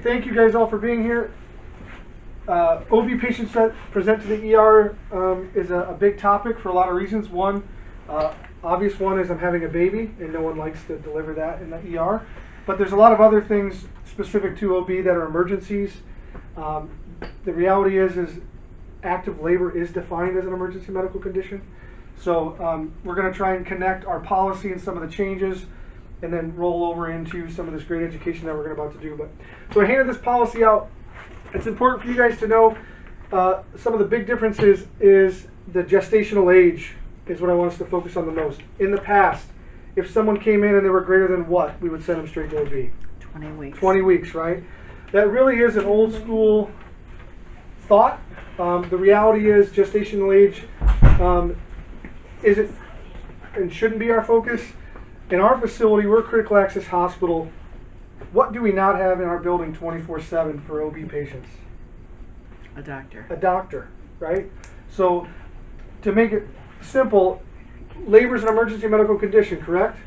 Thank you guys all for being here. OB patients that present to the ER is a big topic for a lot of reasons. One, obvious one is I'm having a baby and no one likes to deliver that in the ER. But there's a lot of other things specific to OB that are emergencies. The reality is active labor is defined as an emergency medical condition. So we're going to try and connect our policy and some of the changes and then roll over into some of this great education that we're about to do. So I handed this policy out. It's important for you guys to know some of the big differences is the gestational age is what I want us to focus on the most. In the past, if someone came in and they were greater than what, we would send them straight to OB. 20 weeks. 20 weeks, right? That really is an old school thought. The reality is gestational age isn't and shouldn't be our focus. In our facility, we're a critical access hospital. What do we not have in our building 24/7 for OB patients? A doctor. A doctor, right? So to make it simple, labor is an emergency medical condition, correct?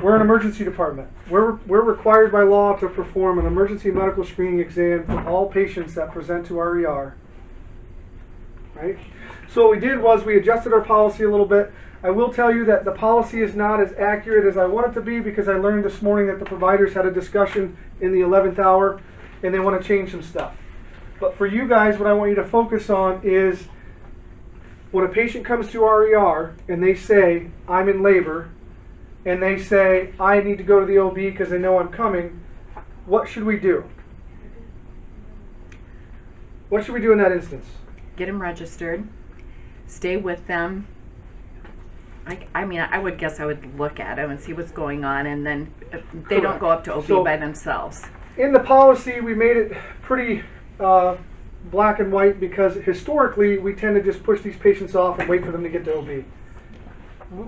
We're an emergency department. We're required by law to perform an emergency medical screening exam for all patients that present to our ER, right? So what we did was we adjusted our policy a little bit. I will tell you that the policy is not as accurate as I want it to be because I learned this morning that the providers had a discussion in the 11th hour and they want to change some stuff. But for you guys, what I want you to focus on is when a patient comes to our ER and they say, I'm in labor, and they say, I need to go to the OB because they know I'm coming, what should we do? What should we do in that instance? Get them registered. Stay with them. I would guess I would look at them and see what's going on, and then if they don't go up to OB by themselves. In the policy, we made it pretty black and white because historically we tend to just push these patients off and wait for them to get to OB.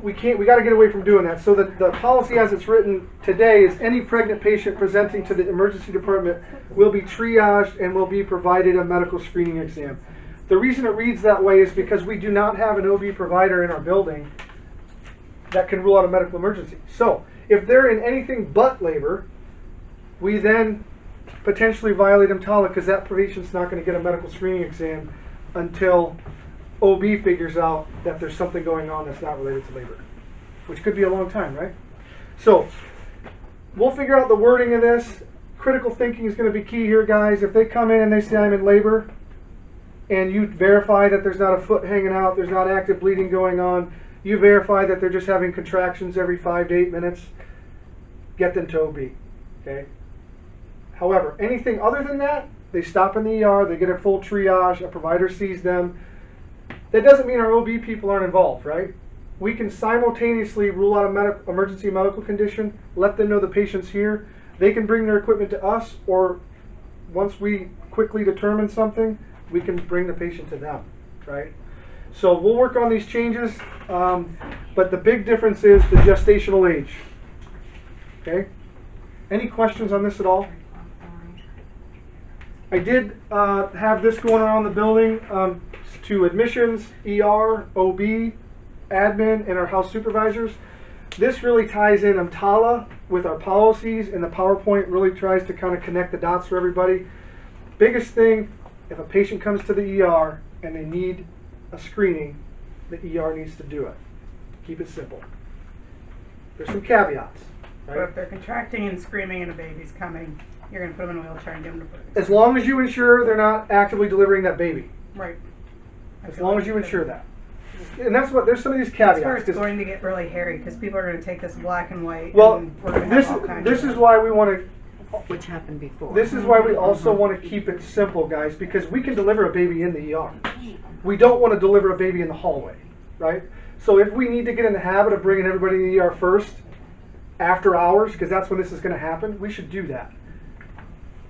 We got to get away from doing that. So the policy as it's written today is any pregnant patient presenting to the emergency department will be triaged and will be provided a medical screening exam. The reason it reads that way is because we do not have an OB provider in our building that can rule out a medical emergency. So if they're in anything but labor, we then potentially violate EMTALA because that patient's not going to get a medical screening exam until OB figures out that there's something going on that's not related to labor, which could be a long time, right? So we'll figure out the wording of this. Critical thinking is going to be key here, guys. If they come in and they say I'm in labor and you verify that there's not a foot hanging out, there's not active bleeding going on, you verify that they're just having contractions every 5 to 8 minutes, get them to OB, okay? However, anything other than that, they stop in the ER, they get a full triage, a provider sees them. That doesn't mean our OB people aren't involved, right? We can simultaneously rule out a emergency medical condition, let them know the patient's here. They can bring their equipment to us, or once we quickly determine something, we can bring the patient to them, right? So we'll work on these changes, but the big difference is the gestational age, okay? Any questions on this at all? I did have this going around the building to admissions, ER, OB, admin, and our house supervisors. This really ties in EMTALA with our policies, and the PowerPoint really tries to kind of connect the dots for everybody. Biggest thing, if a patient comes to the ER and they need a screening, the ER needs to do it. Keep it simple. There's some caveats, right? So if they're contracting and screaming and a baby's coming, you're going to put them in a wheelchair and give them to birth. As long as you ensure they're not actively delivering that baby. Right. As long as you ensure that. And that's what, there's some of these caveats. That's where it's going to get really hairy because people are going to take this black and white. Well, and we're going to have all kinds this of is why we want to, Which happened before. this is why we also want to keep it simple, guys, because we can deliver a baby in the ER. We don't want to deliver a baby in the hallway, right? So if we need to get in the habit of bringing everybody in the ER first, after hours, because that's when this is going to happen, we should do that.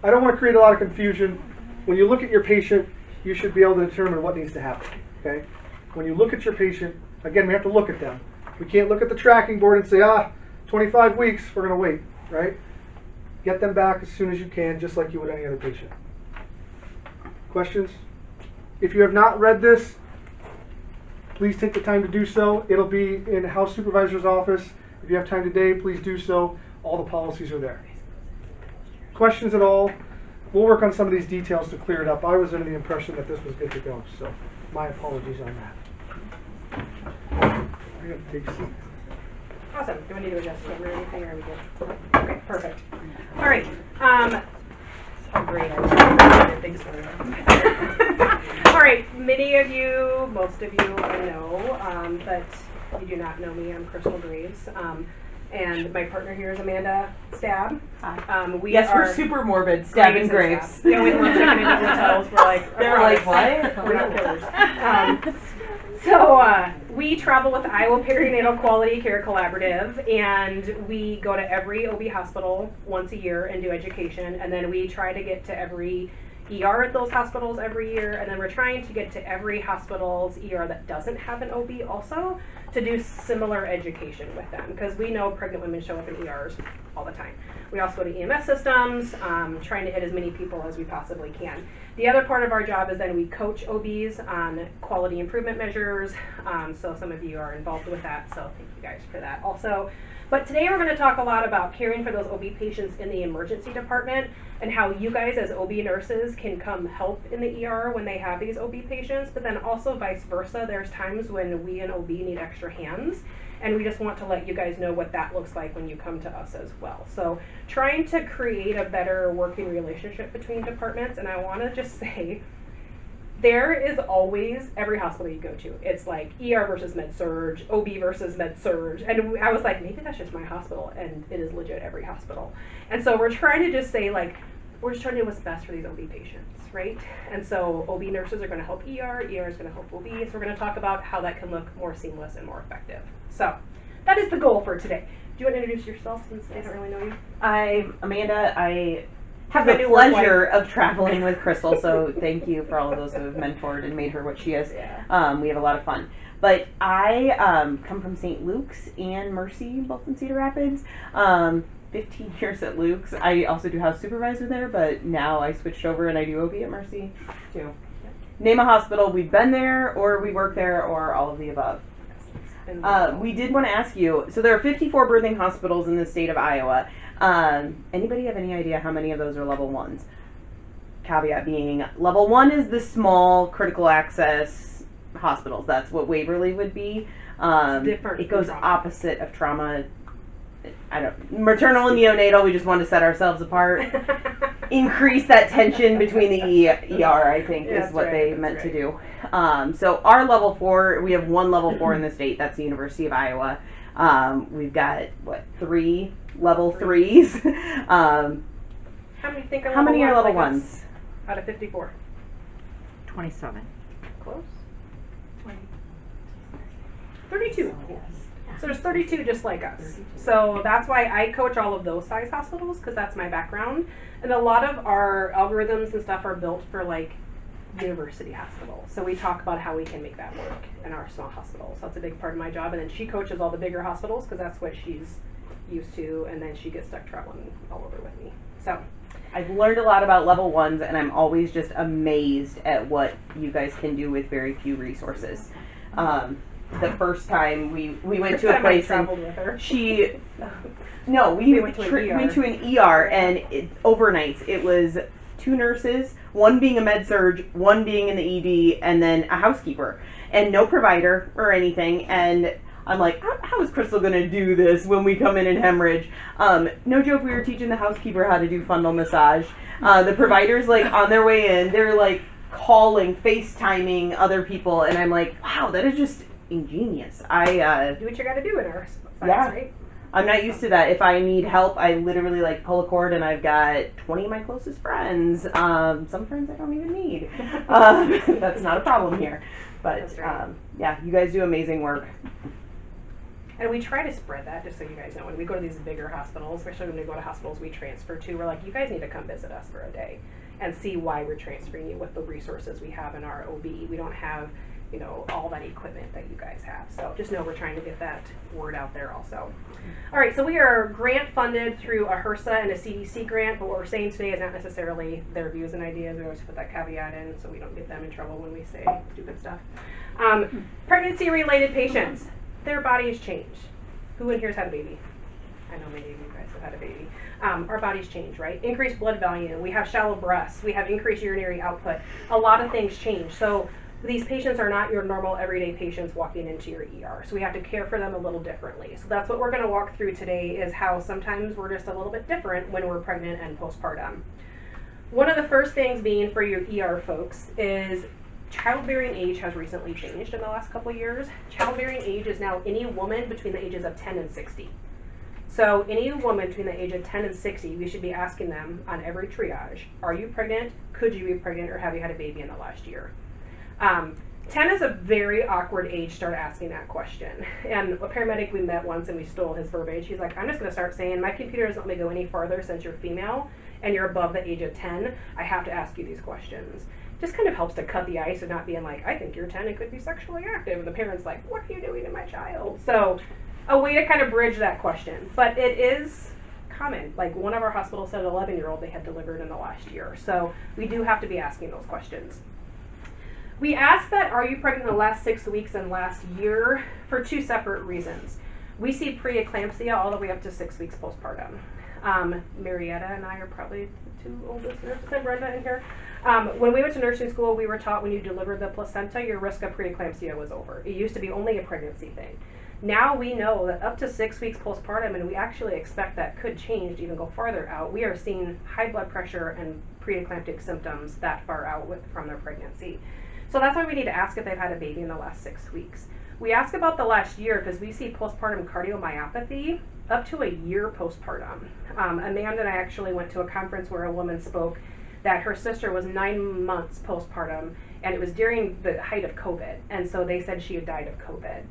I don't want to create a lot of confusion. When you look at your patient, you should be able to determine what needs to happen, okay? When you look at your patient, again, we have to look at them. We can't look at the tracking board and say, 25 weeks, we're going to wait, right? Get them back as soon as you can, just like you would any other patient. Questions? If you have not read this, please take the time to do so. It'll be in the house supervisor's office. If you have time today, please do so. All the policies are there. questions at all, we'll work on some of these details to clear it up. I was under the impression that this was good to go, so my apologies on that. I gotta take a seat. Awesome. Do we need to adjust the camera or anything, or are we good? Okay, perfect. All right. Oh, great. I did things for you. All right. Many of you, most of you I know, but you do not know me. I'm Kristal Graves. And my partner here is Amanda Staab. We're super morbid. Staab and Graves. Yeah, we love checking into hotels. We're like, they're like, what? We're not killers. So we travel with Iowa Perinatal Quality Care Collaborative, and we go to every OB hospital once a year and do education, and then we try to get to every ER at those hospitals every year, and then we're trying to get to every hospital's ER that doesn't have an OB also to do similar education with them, because we know pregnant women show up in ERs all the time. We also go to EMS systems, trying to hit as many people as we possibly can. The other part of our job is then we coach OBs on quality improvement measures, so some of you are involved with that, so thank you guys for that also. But today we're going to talk a lot about caring for those OB patients in the emergency department and how you guys as OB nurses can come help in the ER when they have these OB patients, but then also vice versa. There's times when we and OB need extra hands, and we just want to let you guys know what that looks like when you come to us as well. So trying to create a better working relationship between departments, and I want to just say, there is always, every hospital you go to, it's like ER versus med-surg, OB versus med-surg, and I was like, maybe that's just my hospital, and it is legit every hospital. And so we're trying to just say, like, we're just trying to do what's best for these OB patients, right? And so OB nurses are going to help ER is going to help OB, so we're going to talk about how that can look more seamless and more effective. So that is the goal for today. Do you want to introduce yourself since they don't really know you? I'm Amanda. I have the pleasure of traveling with Kristal, so thank you for all of those who have mentored and made her what she is. Yeah. We have a lot of fun. But I come from St. Luke's and Mercy, both in Cedar Rapids. 15 years at Luke's. I also do house supervisor there, but now I switched over and I do OB at Mercy too. Name a hospital, we've been there, or we work there, or all of the above. We did want to ask you, so there are 54 birthing hospitals in the state of Iowa. Anybody have any idea how many of those are level 1s? Caveat being, level 1 is the small critical access hospitals. That's what Waverly would be. It goes opposite of trauma. Maternal and neonatal, we just want to set ourselves apart. Increase that tension between the ER, I think, is what they meant to do. So our level 4, we have one level 4 in the state. That's the University of Iowa. We've got, 3 level 3s. How many are level 1s? Out of 54. 27. Close. 32. So there's 32 just like us. So that's why I coach all of those size hospitals, because that's my background. And a lot of our algorithms and stuff are built for like university hospitals. So we talk about how we can make that work in our small hospitals. So that's a big part of my job. And then she coaches all the bigger hospitals because that's what she's used to. And then she gets stuck traveling all over with me. So I've learned a lot about level 1s, and I'm always just amazed at what you guys can do with very few resources. The first time we went to a place and with her. we went to an ER and overnights it was 2 nurses, one being a med-surg, one being in the ED, and then a housekeeper, and no provider or anything. And I'm like, how is Kristal going to do this when we come in and hemorrhage? No joke, we were teaching the housekeeper how to do fundal massage. The provider's like on their way in, they're like calling, FaceTiming other people, and I'm like, wow, that is just ingenious. I do what you got to do in our science, yeah. right? I'm not used to that. If I need help, I literally like pull a cord, and I've got 20 of my closest friends. Some friends I don't even need. That's not a problem here. But right. Yeah, you guys do amazing work. And we try to spread that, just so you guys know. When we go to these bigger hospitals, especially when we go to hospitals we transfer to, we're like, you guys need to come visit us for a day and see why we're transferring you with the resources we have in our OB. We don't have, all that equipment that you guys have. So just know we're trying to get that word out there also. All right, so we are grant funded through a HRSA and a CDC grant, but what we're saying today is not necessarily their views and ideas. We always put that caveat in so we don't get them in trouble when we say stupid stuff. Pregnancy-related patients, their bodies change. Who in here's had a baby? I know many of you guys have had a baby. Our bodies change, right? Increased blood volume, we have shallow breasts, we have increased urinary output. A lot of things change. So these patients are not your normal everyday patients walking into your ER. So we have to care for them a little differently. So that's what we're going to walk through today, is how sometimes we're just a little bit different when we're pregnant and postpartum. One of the first things being for your ER folks is childbearing age has recently changed in the last couple of years. Childbearing age is now any woman between the ages of 10 and 60. So any woman between the age of 10 and 60, we should be asking them on every triage, are you pregnant? Could you be pregnant? Or have you had a baby in the last year? 10 is a very awkward age to start asking that question. And a paramedic we met once and we stole his verbiage. He's like, I'm just going to start saying, my computer doesn't let me go any farther since you're female and you're above the age of 10. I have to ask you these questions. Just kind of helps to cut the ice and not being like, I think you're 10 and could be sexually active. And the parent's like, what are you doing to my child? So a way to kind of bridge that question. But it is common. Like one of our hospitals said an 11-year-old they had delivered in the last year. So we do have to be asking those questions. We ask that, are you pregnant in the last 6 weeks and last year, for two separate reasons. We see preeclampsia all the way up to 6 weeks postpartum. Marietta and I are probably the two oldest nurses, and Brenda in here. When we went to nursing school, we were taught when you delivered the placenta, your risk of preeclampsia was over. It used to be only a pregnancy thing. Now we know that up to 6 weeks postpartum, and we actually expect that could change to even go farther out, we are seeing high blood pressure and preeclamptic symptoms that far out from their pregnancy. So that's why we need to ask if they've had a baby in the last 6 weeks. We ask about the last year because we see postpartum cardiomyopathy up to a year postpartum. Amanda and I actually went to a conference where a woman spoke that her sister was 9 months postpartum, and it was during the height of COVID. And so they said she had died of COVID.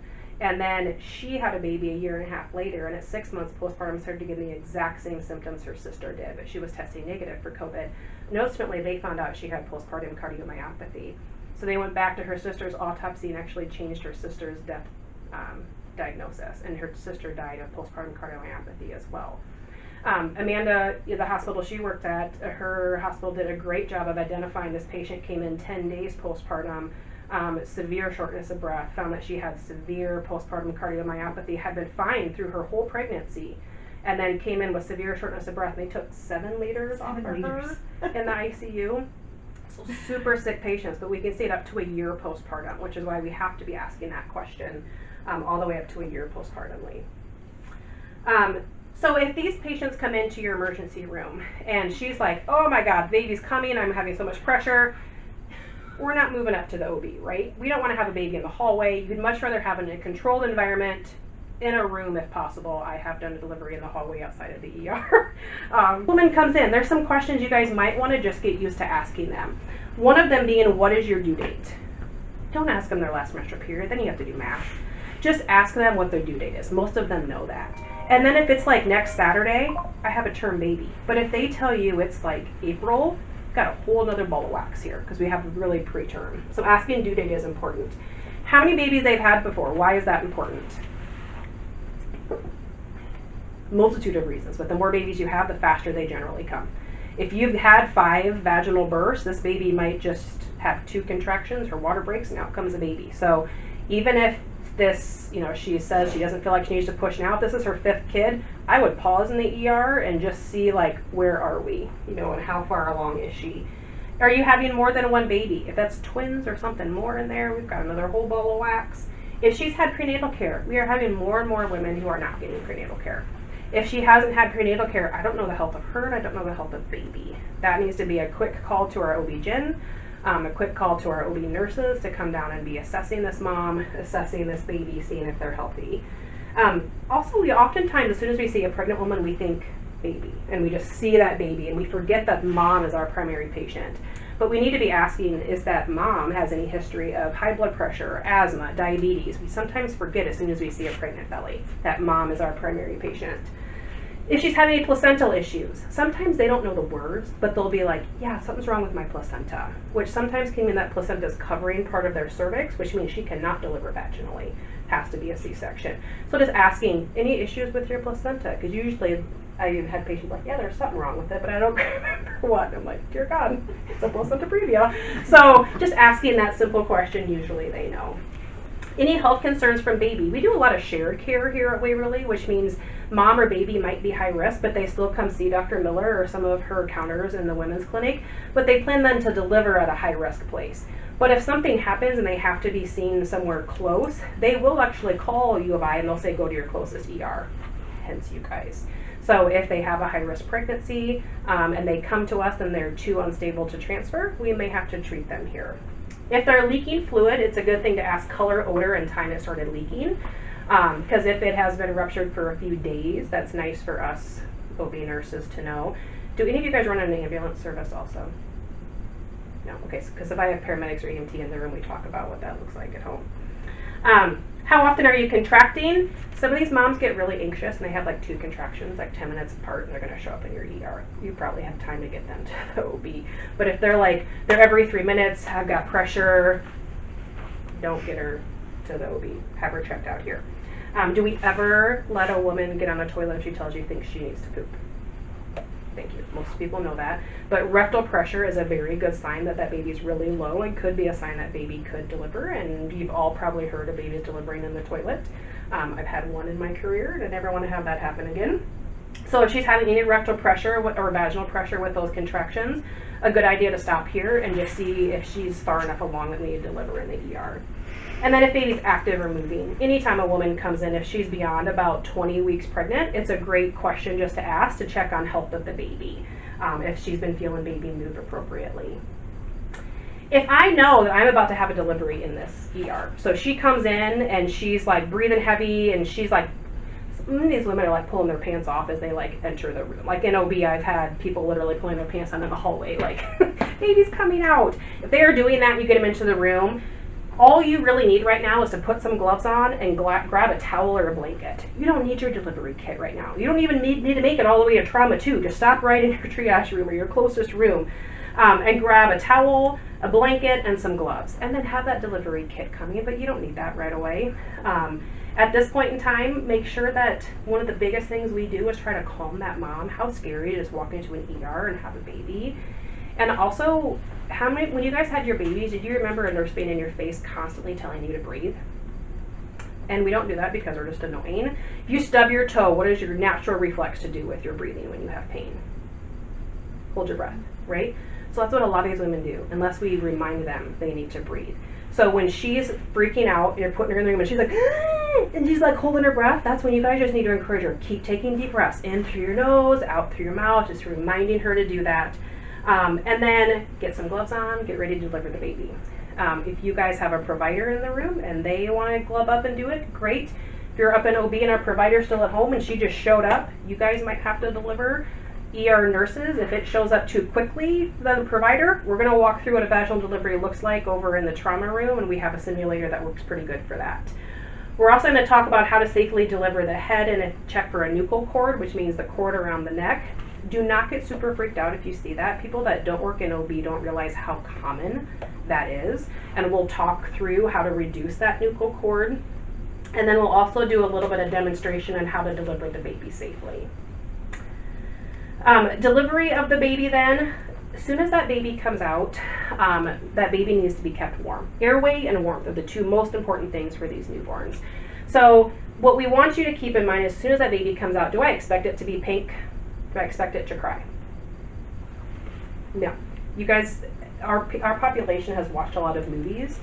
And then she had a baby a year and a half later, and at 6 months postpartum started to get the exact same symptoms her sister did, but she was testing negative for COVID. And ultimately, they found out she had postpartum cardiomyopathy. So they went back to her sister's autopsy and actually changed her sister's death diagnosis, and her sister died of postpartum cardiomyopathy as well. Amanda, the hospital she worked at, her hospital did a great job of identifying this patient, came in 10 days postpartum, severe shortness of breath, found that she had severe postpartum cardiomyopathy, had been fine through her whole pregnancy, and then came in with severe shortness of breath, and they took 7 liters off of her in the ICU. Super sick patients, but we can see it up to a year postpartum, which is why we have to be asking that question all the way up to a year postpartumly. So if these patients come into your emergency room and she's like, oh my God, baby's coming, I'm having so much pressure, we're not moving up to the OB, right? We don't want to have a baby in the hallway. You'd much rather have it in a controlled environment, in a room if possible. I have done a delivery in the hallway outside of the ER. Woman comes in, there's some questions you guys might want to just get used to asking them. One of them being, what is your due date? Don't ask them their last menstrual period, then you have to do math. Just ask them what their due date is. Most of them know that. And then if it's like next Saturday, I have a term baby. But if they tell you it's like April, got a whole other ball of wax here because we have really preterm. So asking due date is important. How many babies they've had before? Why is that important? Multitude of reasons, but the more babies you have, the faster they generally come. If you've had 5 vaginal births, this baby might just have 2 contractions, her water breaks, and out comes a baby. So even if this, she says she doesn't feel like she needs to push now, if this is her 5th kid, I would pause in the ER and just see like, where are we, and how far along is she? Are you having more than 1 baby? If that's twins or something more in there, we've got another whole ball of wax. If she's had prenatal care, we are having more and more women who are not getting prenatal care. If she hasn't had prenatal care, I don't know the health of her and I don't know the health of baby. That needs to be a quick call to our OB-GYN, a quick call to our OB nurses to come down and be assessing this mom, assessing this baby, seeing if they're healthy. Also, we oftentimes, as soon as we see a pregnant woman, we think baby, and we just see that baby, and we forget that mom is our primary patient. But we need to be asking, is that mom has any history of high blood pressure, asthma, diabetes? We sometimes forget as soon as we see a pregnant belly that mom is our primary patient. If she's had any placental issues, sometimes they don't know the words, but they'll be like, yeah, something's wrong with my placenta, which sometimes can mean that placenta is covering part of their cervix, which means she cannot deliver vaginally. Has to be a C-section. So just asking, any issues with your placenta? Because usually I even had patients like, yeah, there's something wrong with it, but I don't remember what. I'm like, dear God, it's a placenta previa. So just asking that simple question, usually they know. Any health concerns from baby? We do a lot of shared care here at Waverly, which means mom or baby might be high risk, but they still come see Dr. Miller or some of her counters in the women's clinic, but they plan then to deliver at a high risk place. But if something happens and they have to be seen somewhere close, they will actually call U of I and they'll say go to your closest ER, hence you guys. So if they have a high risk pregnancy and they come to us and they're too unstable to transfer, we may have to treat them here. If they're leaking fluid, it's a good thing to ask color, odor, and time it started leaking. Because if it has been ruptured for a few days, that's nice for us OB nurses to know. Do any of you guys run an ambulance service also? No, okay, because if I have paramedics or EMT in the room, we talk about what that looks like at home. How often are you contracting? Some of these moms get really anxious and they have like 2 contractions, like 10 minutes apart, and they're going to show up in your ER. You probably have time to get them to the OB. But if they're every 3 minutes, I've got pressure, don't get her to the OB. Have her checked out here. Do we ever let a woman get on a toilet if she tells you thinks she needs to poop? Thank you. Most people know that. But rectal pressure is a very good sign that that baby's really low and could be a sign that baby could deliver. And you've all probably heard of babies delivering in the toilet. I've had one in my career and I never want to have that happen again. So if she's having any rectal pressure or vaginal pressure with those contractions, a good idea to stop here and just see if she's far enough along that we need to deliver in the ER. And then if baby's active or moving, anytime a woman comes in, if she's beyond about 20 weeks pregnant, it's a great question just to ask to check on health of the baby, if she's been feeling baby move appropriately. If I know that I'm about to have a delivery in this ER, so she comes in and she's like breathing heavy and she's like, some of these women are like pulling their pants off as they like enter the room. Like in OB, I've had people literally pulling their pants on in the hallway, like baby's coming out. If they are doing that, you get them into the room. All you really need right now is to put some gloves on and grab a towel or a blanket. You don't need your delivery kit right now. You don't even need to make it all the way to trauma 2. Just stop right in your triage room or your closest room and grab a towel, a blanket, and some gloves. And then have that delivery kit coming in, but you don't need that right away. At this point in time, make sure that one of the biggest things we do is try to calm that mom. How scary it is walking into an ER and have a baby. And also, when you guys had your babies, did you remember a nurse being in your face constantly telling you to breathe? And we don't do that because they're just annoying. If you stub your toe, what is your natural reflex to do with your breathing when you have pain? Hold your breath, right? So that's what a lot of these women do, unless we remind them they need to breathe. So when she's freaking out, and you're putting her in the room and she's like, and she's like holding her breath, that's when you guys just need to encourage her. Keep taking deep breaths in through your nose, out through your mouth, just reminding her to do that. And then get some gloves on, get ready to deliver the baby. If you guys have a provider in the room and they want to glove up and do it, great. If you're up in OB and our provider's still at home and she just showed up, you guys might have to deliver. ER nurses, if it shows up too quickly, the provider, we're going to walk through what a vaginal delivery looks like over in the trauma room, and we have a simulator that works pretty good for that. We're also going to talk about how to safely deliver the head and check for a nuchal cord, which means the cord around the neck. Do not get super freaked out if you see that. People that don't work in OB don't realize how common that is. And we'll talk through how to reduce that nuchal cord. And then we'll also do a little bit of demonstration on how to deliver the baby safely. Delivery of the baby then, as soon as that baby comes out, that baby needs to be kept warm. Airway and warmth are the 2 most important things for these newborns. So what we want you to keep in mind is as soon as that baby comes out, do I expect it to be pink? Do I expect it to cry? No. You guys, our population has watched a lot of movies,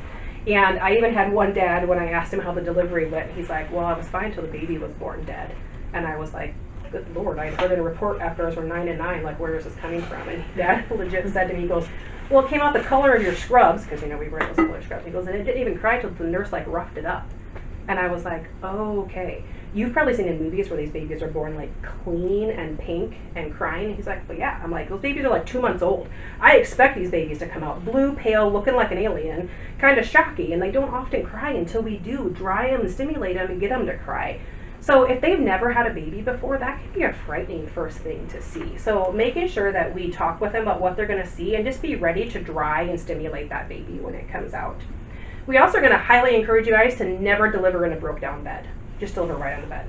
and I even had one dad, when I asked him how the delivery went, he's like, well, I was fine until the baby was born dead. And I was like, good Lord, I heard in a report after us were 9 and 9, like, where is this coming from? And Dad legit said to me, he goes, well, it came out the color of your scrubs, because, you know, we wear those color scrubs. He goes, and it didn't even cry till the nurse, like, roughed it up. And I was like, oh, okay. You've probably seen in movies where these babies are born, like, clean and pink and crying. And he's like, well, yeah. I'm like, those babies are, like, 2 months old. I expect these babies to come out blue, pale, looking like an alien, kind of shocky, and they don't often cry until we do dry them and stimulate them and get them to cry. So if they've never had a baby before, that can be a frightening first thing to see. So making sure that we talk with them about what they're going to see and just be ready to dry and stimulate that baby when it comes out. We also are going to highly encourage you guys to never deliver in a broke down bed. Just deliver right on the bed.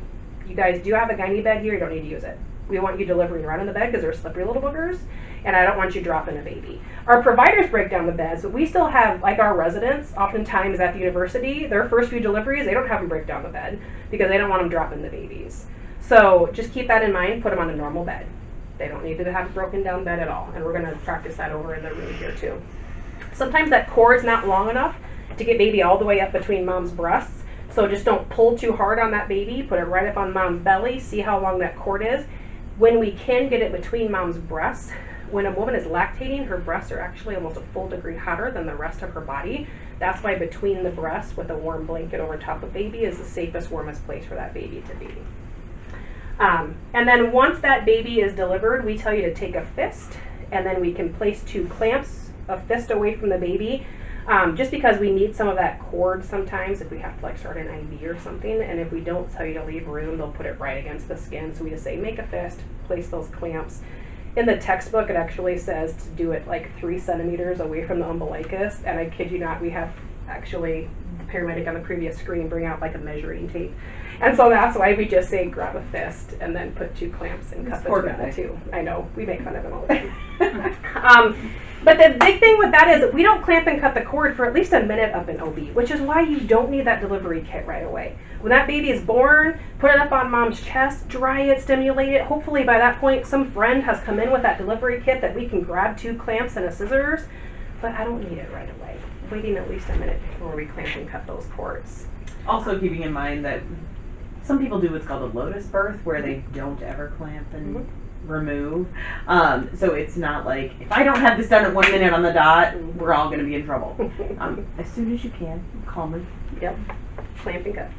You guys do have a gynae bed here, you don't need to use it. We want you delivering right on the bed because they're slippery little boogers, and I don't want you dropping a baby. Our providers break down the beds, but we still have, like our residents, oftentimes at the university, their first few deliveries, they don't have them break down the bed because they don't want them dropping the babies. So just keep that in mind, put them on a normal bed. They don't need to have a broken down bed at all. And we're gonna practice that over in the room here too. Sometimes that cord's not long enough to get baby all the way up between mom's breasts. So just don't pull too hard on that baby, put it right up on mom's belly, see how long that cord is. When we can get it between mom's breasts, when a woman is lactating, her breasts are actually almost a full degree hotter than the rest of her body. That's why between the breasts with a warm blanket over top of baby is the safest, warmest place for that baby to be. And then once that baby is delivered, we tell you to take a fist, and then we can place 2 clamps, a fist away from the baby, just because we need some of that cord sometimes if we have to like start an IV or something, and if we don't tell you to leave room, they'll put it right against the skin. So we just say make a fist, place those clamps. In the textbook, it actually says to do it like 3 centimeters away from the umbilicus, and I kid you not, we have actually the paramedic on the previous screen bring out like a measuring tape. And so that's why we just say grab a fist and then put 2 clamps and cut between the 2. I know, we make fun of them all the time. But the big thing with that is we don't clamp and cut the cord for at least a minute up in OB, which is why you don't need that delivery kit right away. When that baby is born, put it up on mom's chest, dry it, stimulate it. Hopefully by that point some friend has come in with that delivery kit that we can grab 2 clamps and a scissors, but I don't need it right away. Waiting at least a minute before we clamp and cut those cords. Also keeping in mind that some people do what's called a lotus birth, where they don't ever clamp and remove. So it's not like, if I don't have this done at 1 minute on the dot, we're all going to be in trouble. As soon as you can, calmly. Yep, clamp and cut.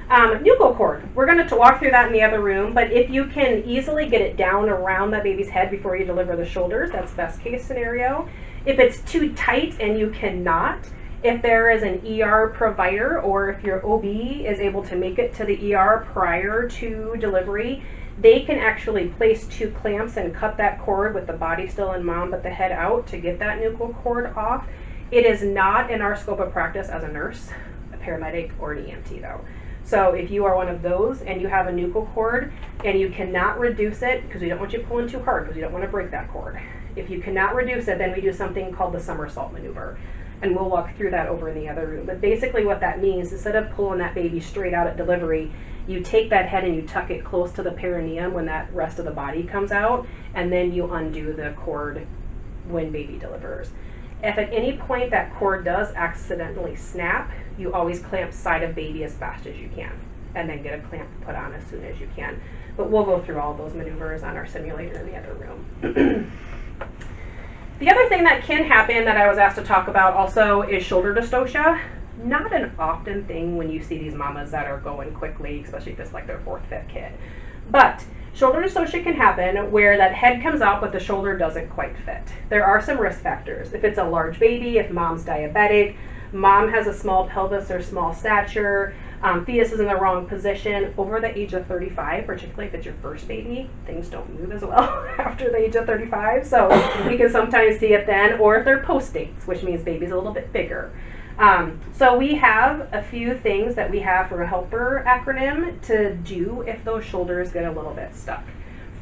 Nuchal cord. We're going to walk through that in the other room, but if you can easily get it down around that baby's head before you deliver the shoulders, that's best case scenario. If it's too tight and you cannot, if there is an ER provider or if your OB is able to make it to the ER prior to delivery, they can actually place 2 clamps and cut that cord with the body still in mom but the head out to get that nuchal cord off. It is not in our scope of practice as a nurse, a paramedic, or an EMT though. So if you are one of those and you have a nuchal cord and you cannot reduce it, because we don't want you pulling too hard because you don't want to break that cord. If you cannot reduce it, then we do something called the somersault maneuver. And we'll walk through that over in the other room. But basically what that means, instead of pulling that baby straight out at delivery, you take that head and you tuck it close to the perineum when that rest of the body comes out, and then you undo the cord when baby delivers. If at any point that cord does accidentally snap, you always clamp side of baby as fast as you can, and then get a clamp put on as soon as you can. But we'll go through all those maneuvers on our simulator in the other room. The other thing that can happen that I was asked to talk about also is shoulder dystocia. Not an often thing when you see these mamas that are going quickly, especially if it's like their 4th, 5th kid. But shoulder dystocia can happen where that head comes out but the shoulder doesn't quite fit. There are some risk factors. If it's a large baby, if mom's diabetic, mom has a small pelvis or small stature, fetus is in the wrong position, over the age of 35, particularly if it's your first baby, things don't move as well after the age of 35, so we can sometimes see it then, or if they're post-dates, which means baby's a little bit bigger. So we have a few things that we have for a HELPER acronym to do if those shoulders get a little bit stuck.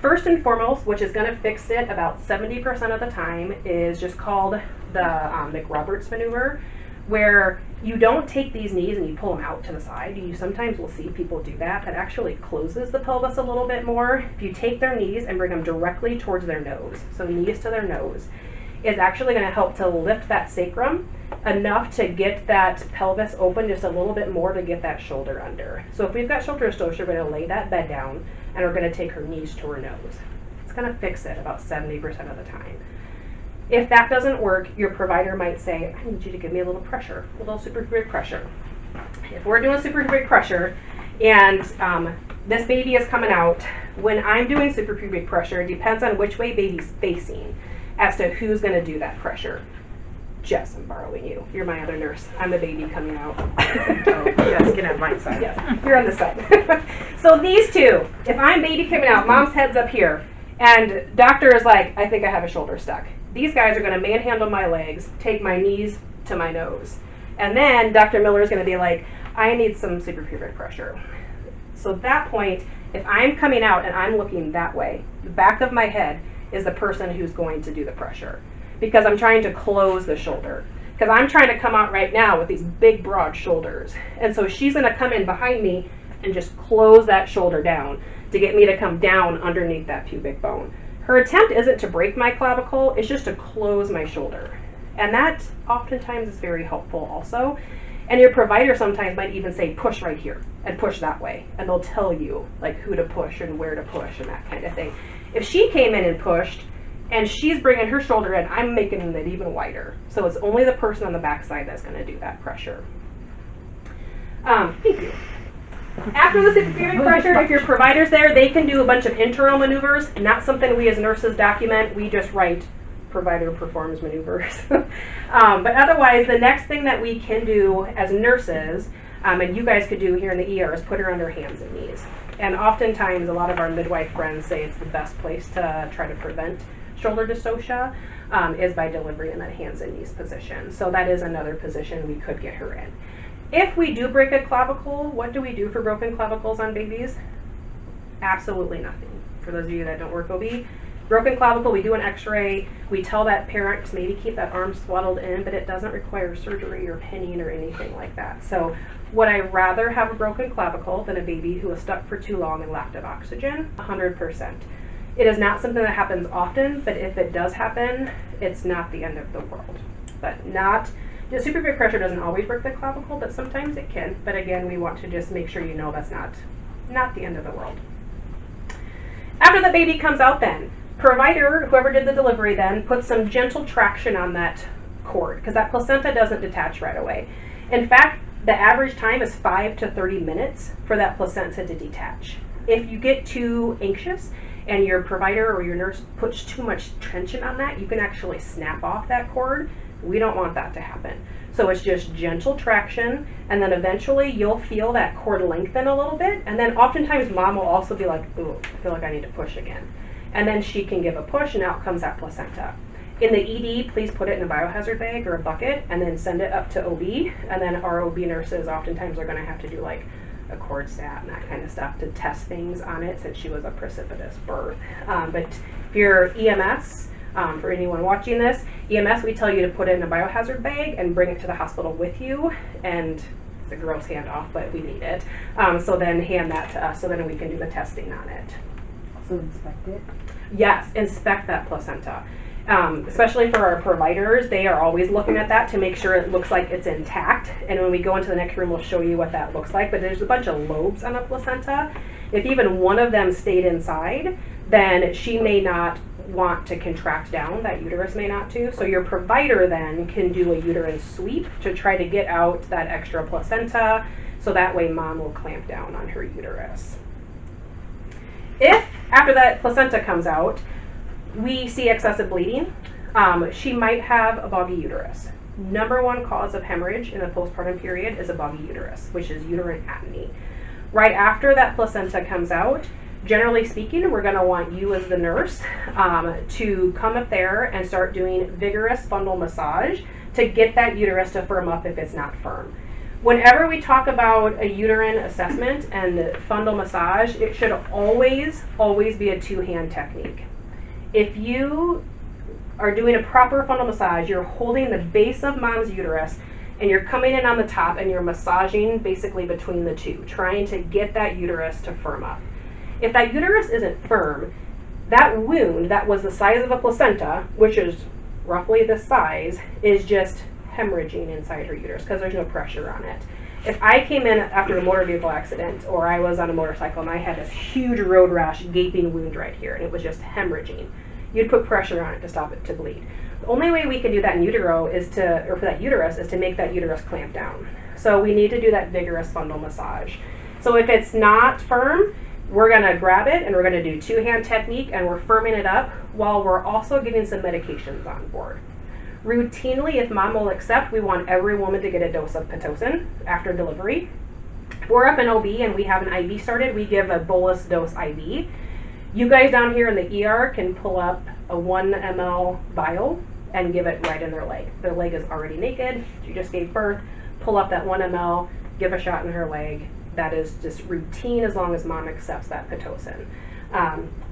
First and foremost, which is going to fix it about 70% of the time, is just called the McRoberts maneuver, where you don't take these knees and you pull them out to the side. You sometimes will see people do that. That actually closes the pelvis a little bit more. If you take their knees and bring them directly towards their nose, so knees to their nose, is actually going to help to lift that sacrum enough to get that pelvis open just a little bit more to get that shoulder under. So if we've got shoulder dystocia, we're going to lay that bed down and we're going to take her knees to her nose. It's going to fix it about 70% of the time. If that doesn't work, your provider might say, I need you to give me a little pressure, a little suprapubic pressure. If we're doing suprapubic pressure and this baby is coming out, when I'm doing suprapubic pressure, it depends on which way baby's facing as to who's going to do that pressure. Jess, I'm borrowing you. You're my other nurse. I'm the baby coming out. Oh, you guys can have my side. Yes, you're on this side. So these two, if I'm baby coming out, mom's head's up here, and doctor is like, I think I have a shoulder stuck. These guys are going to manhandle my legs, take my knees to my nose. And then Dr. Miller is going to be like, I need some suprapubic pressure. So at that point, if I'm coming out and I'm looking that way, the back of my head is the person who's going to do the pressure. Because I'm trying to close the shoulder. Because I'm trying to come out right now with these big, broad shoulders. And so she's going to come in behind me and just close that shoulder down to get me to come down underneath that pubic bone. Her attempt isn't to break my clavicle, it's just to close my shoulder. And that oftentimes is very helpful also. And your provider sometimes might even say, push right here and push that way. And they'll tell you like who to push and where to push and that kind of thing. If she came in and pushed and she's bringing her shoulder in, I'm making it even wider. So it's only the person on the backside that's going to do that pressure. Thank you. After the suprapubic pressure, if your provider's there, they can do a bunch of internal maneuvers. Not something we as nurses document. We just write provider performs maneuvers. But otherwise, the next thing that we can do as nurses, and you guys could do here in the ER, is put her on her hands and knees. And oftentimes, a lot of our midwife friends say it's the best place to try to prevent shoulder dystocia is by delivery in that hands and knees position. So that is another position we could get her in. If we do break a clavicle, what do we do for broken clavicles on babies? Absolutely nothing. For those of you that don't work OB, broken clavicle, we do an x-ray. We tell that parent to maybe keep that arm swaddled in, but it doesn't require surgery or pinning or anything like that. So would I rather have a broken clavicle than a baby who was stuck for too long and lacked of oxygen? 100%. It is not something that happens often, but if it does happen, it's not the end of the world. But not, the suprapubic pressure doesn't always break the clavicle, but sometimes it can. But again, we want to just make sure you know that's not the end of the world. After the baby comes out then, provider, whoever did the delivery then, puts some gentle traction on that cord because that placenta doesn't detach right away. In fact, the average time is 5 to 30 minutes for that placenta to detach. If you get too anxious and your provider or your nurse puts too much tension on that, you can actually snap off that cord. We don't want that to happen. So it's just gentle traction, and then eventually you'll feel that cord lengthen a little bit, and then oftentimes mom will also be like, ooh, I feel like I need to push again. And then she can give a push and out comes that placenta. In the ED, please put it in a biohazard bag or a bucket and then send it up to OB, and then our OB nurses oftentimes are gonna have to do like a cord stat and that kind of stuff to test things on it since she was a precipitous birth. But if you're EMS, for anyone watching this, EMS, we tell you to put it in a biohazard bag and bring it to the hospital with you, and it's a gross handoff, but we need it. So then hand that to us so then we can do the testing on it. Also inspect it? Yes, inspect that placenta. Especially for our providers, they are always looking at that to make sure it looks like it's intact. And when we go into the next room, we'll show you what that looks like. But there's a bunch of lobes on a placenta. If even one of them stayed inside, then she may not want to contract down, that uterus may not too. So your provider then can do a uterine sweep to try to get out that extra placenta, so that way mom will clamp down on her uterus. If after that placenta comes out, we see excessive bleeding, she might have a boggy uterus. Number one cause of hemorrhage in the postpartum period is a boggy uterus, which is uterine atony. Right after that placenta comes out, generally speaking, we're going to want you as the nurse to come up there and start doing vigorous fundal massage to get that uterus to firm up if it's not firm. Whenever we talk about a uterine assessment and fundal massage, it should always be a two-hand technique. If you are doing a proper fundal massage, you're holding the base of mom's uterus and you're coming in on the top and you're massaging basically between the two, trying to get that uterus to firm up. If that uterus isn't firm, that wound that was the size of a placenta, which is roughly this size, is just hemorrhaging inside her uterus because there's no pressure on it. If I came in after a motor vehicle accident or I was on a motorcycle and I had this huge road rash gaping wound right here and it was just hemorrhaging, you'd put pressure on it to stop it to bleed. The only way we can do that in utero is to, or for that uterus, is to make that uterus clamp down. So we need to do that vigorous fundal massage. So if it's not firm, we're gonna grab it and we're gonna do two-hand technique and we're firming it up while we're also getting some medications on board. Routinely, if mom will accept, we want every woman to get a dose of Pitocin after delivery. If we're up in OB and we have an IV started, we give a bolus dose IV. You guys down here in the ER can pull up a 1 ml vial and give it right in their leg. Their leg is already naked, she just gave birth, pull up that 1 ml, give a shot in her leg. That is just routine as long as mom accepts that Pitocin.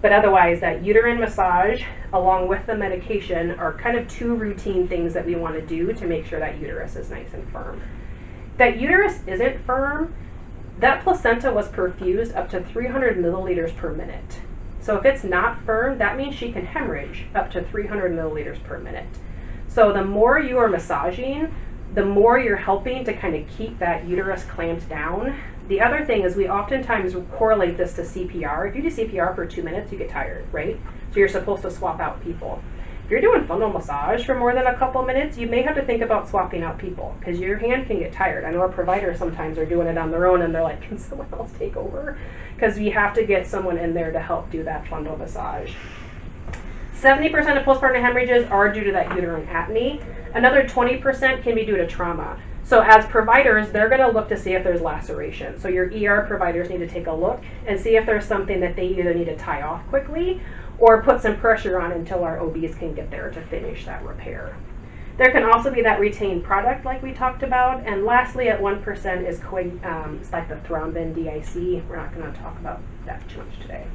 But otherwise, that uterine massage along with the medication are kind of two routine things that we want to do to make sure that uterus is nice and firm. If that uterus isn't firm, that placenta was perfused up to 300 milliliters per minute. So if it's not firm, that means she can hemorrhage up to 300 milliliters per minute. So the more you are massaging, the more you're helping to kind of keep that uterus clamped down. The other thing is we oftentimes correlate this to CPR. If you do CPR for 2 minutes, you get tired, right? So you're supposed to swap out people. If you're doing fundal massage for more than a couple minutes, you may have to think about swapping out people because your hand can get tired. I know our providers sometimes are doing it on their own and they're like, can someone else take over? Because we have to get someone in there to help do that fundal massage. 70% of postpartum hemorrhages are due to that uterine atony. Another 20% can be due to trauma. So as providers, they're going to look to see if there's laceration. So your ER providers need to take a look and see if there's something that they either need to tie off quickly or put some pressure on until our OBs can get there to finish that repair. There can also be that retained product like we talked about. And lastly, at 1% is it's like the thrombin DIC. We're not going to talk about that too much today.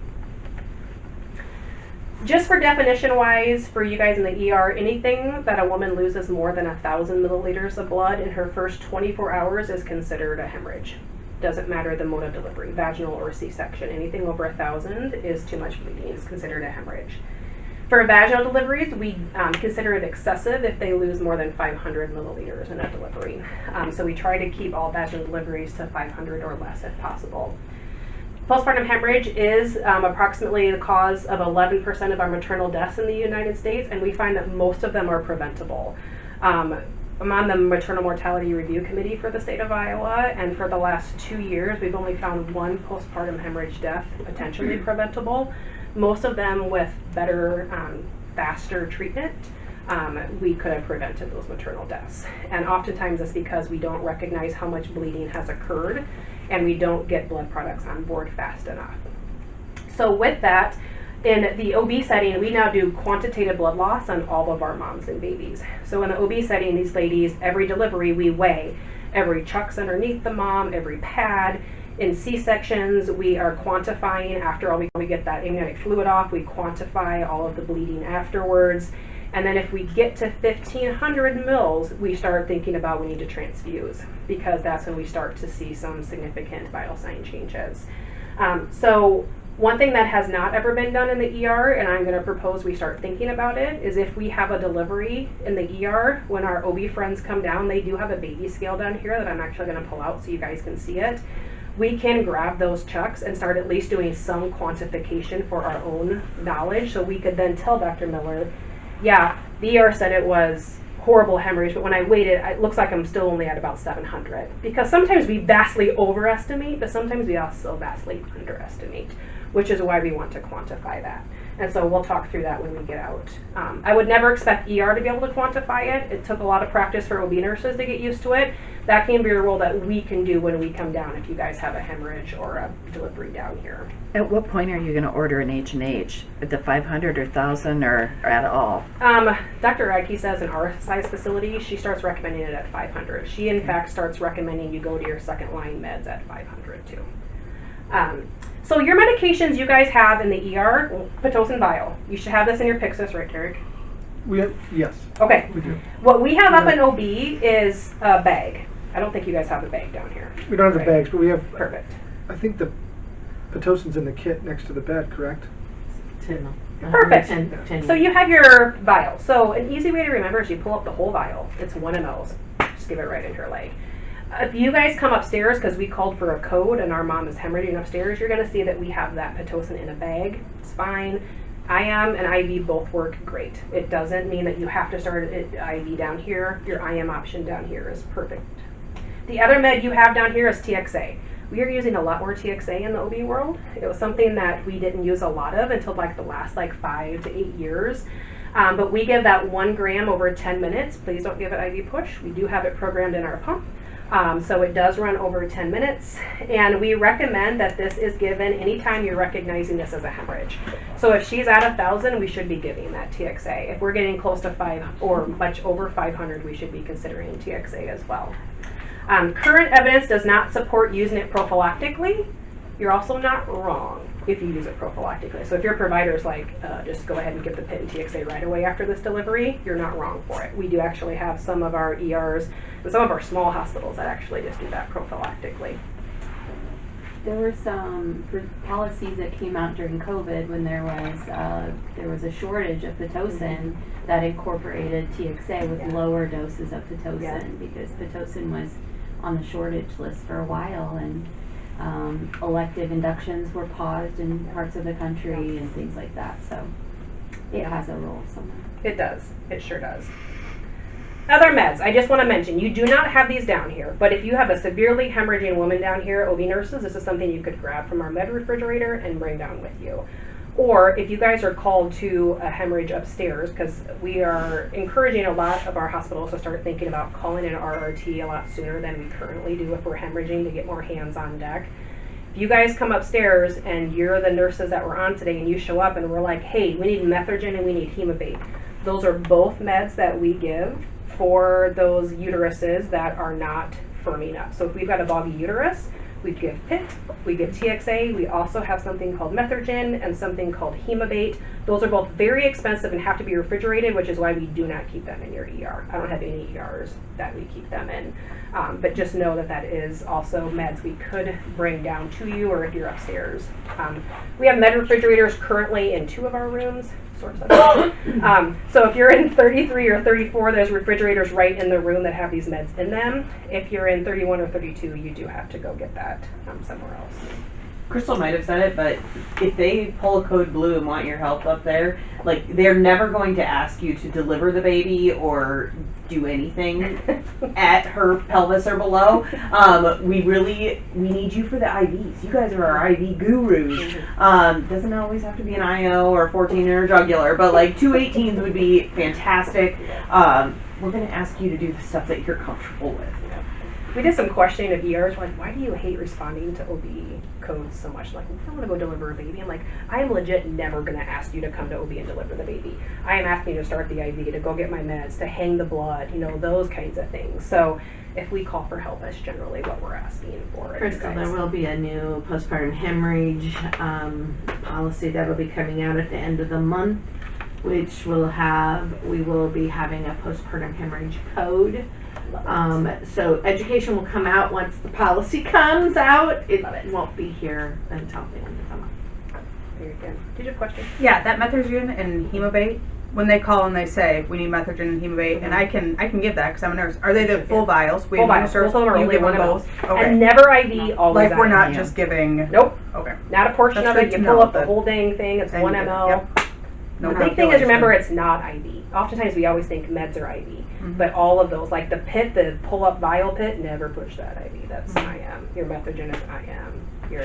Just for definition wise, for you guys in the ER, anything that a woman loses more than 1,000 milliliters of blood in her first 24 hours is considered a hemorrhage. Doesn't matter the mode of delivery, vaginal or C-section. Anything over 1,000 is too much bleeding, is considered a hemorrhage. For vaginal deliveries, we consider it excessive if they lose more than 500 milliliters in a delivery. So we try to keep all vaginal deliveries to 500 or less if possible. Postpartum hemorrhage is approximately the cause of 11% of our maternal deaths in the United States, and we find that most of them are preventable. I'm on the Maternal Mortality Review Committee for the state of Iowa, and for the last 2 years, we've only found one postpartum hemorrhage death potentially preventable. Most of them with better, faster treatment, we could have prevented those maternal deaths. And oftentimes it's because we don't recognize how much bleeding has occurred and we don't get blood products on board fast enough. So with that, in the OB setting, we now do quantitative blood loss on all of our moms and babies. So in the OB setting, these ladies, every delivery we weigh every chucks underneath the mom, every pad. In C-sections, we are quantifying after all we get that amniotic fluid off, we quantify all of the bleeding afterwards. And then if we get to 1,500 mils, we start thinking about we need to transfuse because that's when we start to see some significant vital sign changes. So one thing that has not ever been done in the ER, and I'm going to propose we start thinking about it, is if we have a delivery in the ER, when our OB friends come down, they do have a baby scale down here that I'm actually going to pull out so you guys can see it. We can grab those chucks and start at least doing some quantification for our own knowledge so we could then tell Dr. Miller, yeah, the ER said it was horrible hemorrhage, but when I weighed it, it looks like I'm still only at about 700. Because sometimes we vastly overestimate, but sometimes we also vastly underestimate, which is why we want to quantify that. And so we'll talk through that when we get out. I would never expect ER to be able to quantify it. It took a lot of practice for OB nurses to get used to it. That can be a role that we can do when we come down if you guys have a hemorrhage or a delivery down here. At what point are you going to order an H&H? At the 500 or 1,000 or at all? Dr. Radke says in our size facility, she starts recommending it at 500. She in fact starts recommending you go to your second line meds at 500 too. So your medications you guys have in the ER, Pitocin vial. You should have this in your Pyxis, right, Derek? Yes, Okay. we do. What we have up in OB is a bag. I don't think you guys have a bag down here. We don't have the Right. bags, but we have, Perfect. I think the Pitocin's in the kit next to the bed, correct? Perfect. 10 So you have your vial. So an easy way to remember is you pull up the whole vial. It's 1 ml. Just give it right in her leg. If you guys come upstairs, because we called for a code and our mom is hemorrhaging upstairs, you're going to see that we have that Pitocin in a bag. It's fine. IM and IV both work great. It doesn't mean that you have to start an IV down here. Your IM option down here is perfect. The other med you have down here is TXA. We are using a lot more TXA in the OB world. It was something that we didn't use a lot of until like the last 5 to 8 years. But we give that 1 gram over 10 minutes. Please don't give it IV push. We do have it programmed in our pump. So it does run over 10 minutes. And we recommend that this is given anytime you're recognizing this as a hemorrhage. So if she's at 1,000, we should be giving that TXA. If we're getting close to 5 or much over 500, we should be considering TXA as well. Current evidence does not support using it prophylactically. You're also not wrong if you use it prophylactically. So if your provider's like, just go ahead and give the PIT and TXA right away after this delivery, you're not wrong for it. We do actually have some of our ERs and some of our small hospitals that actually just do that prophylactically. There were some policies that came out during COVID when there was a shortage of Pitocin that incorporated TXA with lower doses of Pitocin because Pitocin was on the shortage list for a while, and elective inductions were paused in parts of the country and things like that. So it has a role somewhere. It does. It sure does. Other meds, I just want to mention, you do not have these down here, but if you have a severely hemorrhaging woman down here, OB nurses, this is something you could grab from our med refrigerator and bring down with you. Or if you guys are called to a hemorrhage upstairs, because we are encouraging a lot of our hospitals to start thinking about calling in RRT a lot sooner than we currently do if we're hemorrhaging to get more hands on deck. If you guys come upstairs and you're the nurses that were on today and you show up and we're like, hey, we need Methergin and we need Hemabate. Those are both meds that we give for those uteruses that are not firming up. So if we've got a boggy uterus, we give PIT, we give TXA, we also have something called Methergin and something called Hemabate. Those are both very expensive and have to be refrigerated, which is why we do not keep them in your ER. I don't have any ERs that we keep them in. But just know that that is also meds we could bring down to you, or if you're upstairs. We have med refrigerators currently in 2 of our rooms. So if you're in 33 or 34, there's refrigerators right in the room that have these meds in them. If you're in 31 or 32, you do have to go get that somewhere else. Kristal might have said it, but if they pull a code blue and want your help up there, like, they're never going to ask you to deliver the baby or do anything at her pelvis or below. We need you for the IVs. You guys are our IV gurus. Doesn't always have to be an IO or a 14 or a jugular, but like 2 18s would be fantastic. We're going to ask you to do the stuff that you're comfortable with. We did some questioning of ERs, like, why do you hate responding to OB codes so much? Like, I want to go deliver a baby. I'm like, I am legit never going to ask you to come to OB and deliver the baby. I am asking you to start the IV, to go get my meds, to hang the blood, those kinds of things. So if we call for help, that's generally what we're asking for. Kristal, there will be a new postpartum hemorrhage policy that will be coming out at the end of the month, which we will be having a postpartum hemorrhage code. So education will come out once the policy comes out. It won't be here until the end of the month. Very good. Did you have a question? Yeah, that Methergin and Hemabate, when they call and they say, we need Methergin and Hemabate, and I can give that because I'm a nurse. Are they the full vials? We Full vials. Both of them are you only give them 1 ml. both? Okay. And never IV, always Like, we're not IV. just giving... Nope. Okay. Not a portion That's of it. good You to pull know up the that- whole dang thing. It's and 1 you- ml. Yep. No The big thing is, calculation. remember, it's not IV. Oftentimes we always think meds are IV, but all of those, like the PIT, the pull-up vial PIT, never push that IV. That's IM. Your Methergin is IM. Your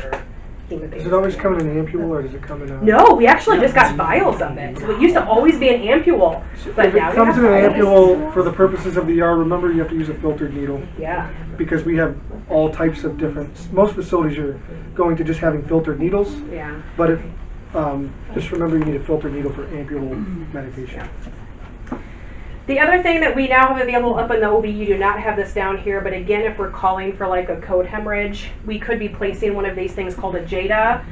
Hemabate. Does it always come in an ampule or does it come in a... No, we actually just got vials of it. It used to always be an ampule, but If now it we comes have in an vials. ampule for the purposes of the ER, remember you have to use a filtered needle. Yeah. Because we have all types of different... Most facilities are going to just having filtered needles, Yeah. but if just remember you need a filtered needle for ampule medication. The other thing that we now have available up in the OB, you do not have this down here, but again, if we're calling for like a code hemorrhage, we could be placing one of these things called a JADA.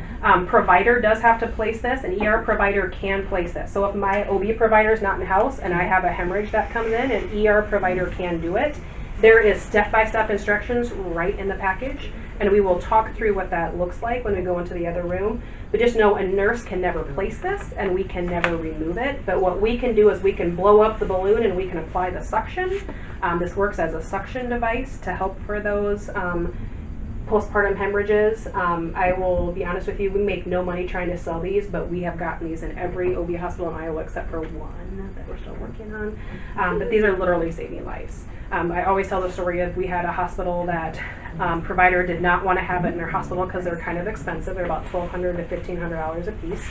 Provider does have to place this, an ER provider can place this. So if my OB provider is not in house and I have a hemorrhage that comes in, an ER provider can do it. There is step-by-step instructions right in the package, and we will talk through what that looks like when we go into the other room. But just know a nurse can never place this, and we can never remove it. But what we can do is we can blow up the balloon and we can apply the suction. This works as a suction device to help for those postpartum hemorrhages. I will be honest with you, we make no money trying to sell these, but we have gotten these in every OB hospital in Iowa except for one that we're still working on. But these are literally saving lives. I always tell the story of we had a hospital that provider did not want to have it in their hospital because they're kind of expensive. They're about $1,200 to $1,500 a piece.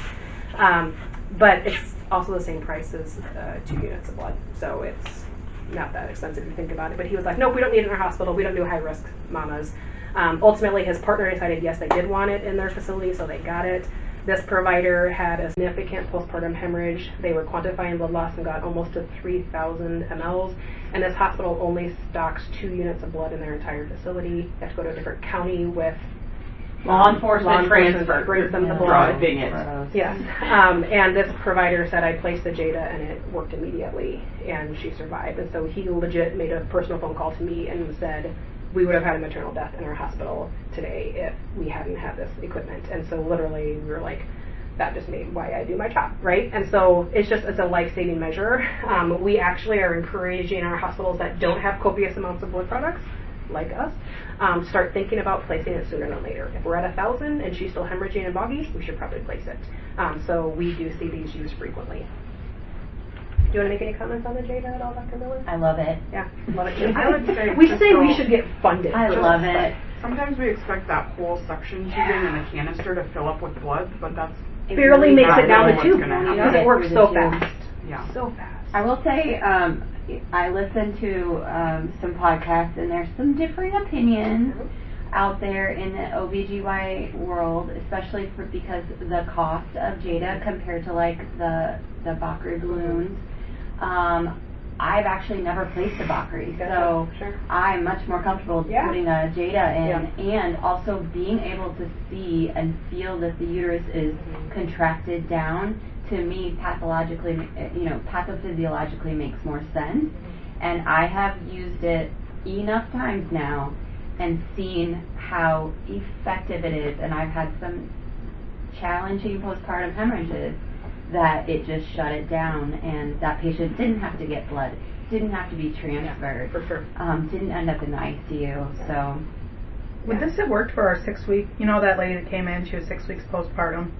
But it's also the same price as 2 units of blood. So it's not that expensive if you think about it. But he was like, nope, we don't need it in our hospital. We don't do high-risk mamas. Ultimately, his partner decided, yes, they did want it in their facility, so they got it. This provider had a significant postpartum hemorrhage. They were quantifying blood loss and got almost to 3,000 mLs. And this hospital only stocks 2 units of blood in their entire facility. They have to go to a different county with Law enforcement transfer. brings them the blood. Yes. And this provider said, I placed the JADA and it worked immediately, and she survived. And so he legit made a personal phone call to me and said, we would have had a maternal death in our hospital today if we hadn't had this equipment. And so literally we were like, that just made why I do my job, right? And so it's a life-saving measure. We actually are encouraging our hospitals that don't have copious amounts of blood products, like us, start thinking about placing it sooner than later. If we're at 1,000 and she's still hemorrhaging and boggy, we should probably place it. So we do see these used frequently. Do you want to make any comments on the Jada at all, Dr. Miller? I love it. Yeah, love it too. I would say We say we Kristal, should get funded. I for love this, it. sometimes we expect that whole suction tubing in a canister to fill up with blood, but that's but barely makes it down the what's tube gonna because happen. it works so fast. Yeah. So fast. I will say, I listen to some podcasts, and there's some differing opinions out there in the OBGY world, especially because the cost of Jada compared to like the Bakri balloons. I've actually never placed a Bakri, so Sure. I'm much more comfortable putting a Jada in, and also being able to see and feel that the uterus is contracted down. To me, pathophysiologically makes more sense, and I have used it enough times now and seen how effective it is, and I've had some challenging postpartum hemorrhages that it just shut it down, and that patient didn't have to get blood, didn't have to be transferred, For sure. didn't end up in the ICU, so. Would this have worked for our 6-week, you know that lady that came in, she was 6 weeks postpartum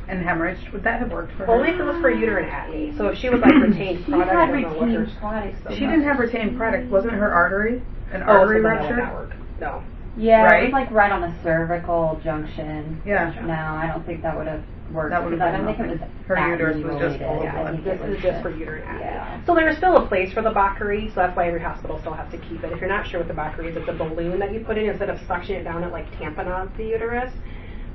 and hemorrhaged, would that have worked for her? Only if it was for uterine acne. So if she was like retained She product, had I don't know what retained hers- products. She didn't have retained product, wasn't her artery an Oh, artery so then that would rupture? not work. No. Yeah, it right? was like right on the cervical junction. Yeah. No, I don't think that would have worked. That would have because I been don't think it was Her acne uterus was just related. full of Yeah, blood. this is just for uterine acne. Yeah. So there is still a place for the Bakri, so that's why every hospital still has to keep it. If you're not sure what the Bakri is, it's a balloon that you put in instead of suctioning it down at like tamponade the uterus.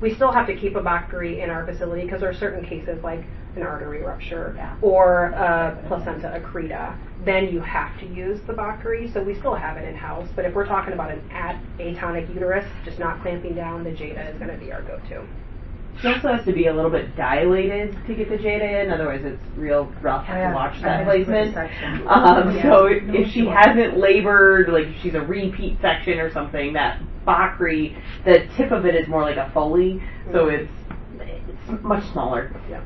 We still have to keep a Bakri in our facility because there are certain cases like an artery rupture or a placenta accreta. Then you have to use the Bakri, so we still have it in-house. But if we're talking about an atonic uterus, just not clamping down, the Jada is going to be our go-to. She also has to be a little bit dilated to get the Jada in, otherwise it's real rough to watch that placement. So if she hasn't labored, like if she's a repeat section or something, that Bakri, the tip of it is more like a Foley, so it's much smaller. Yep.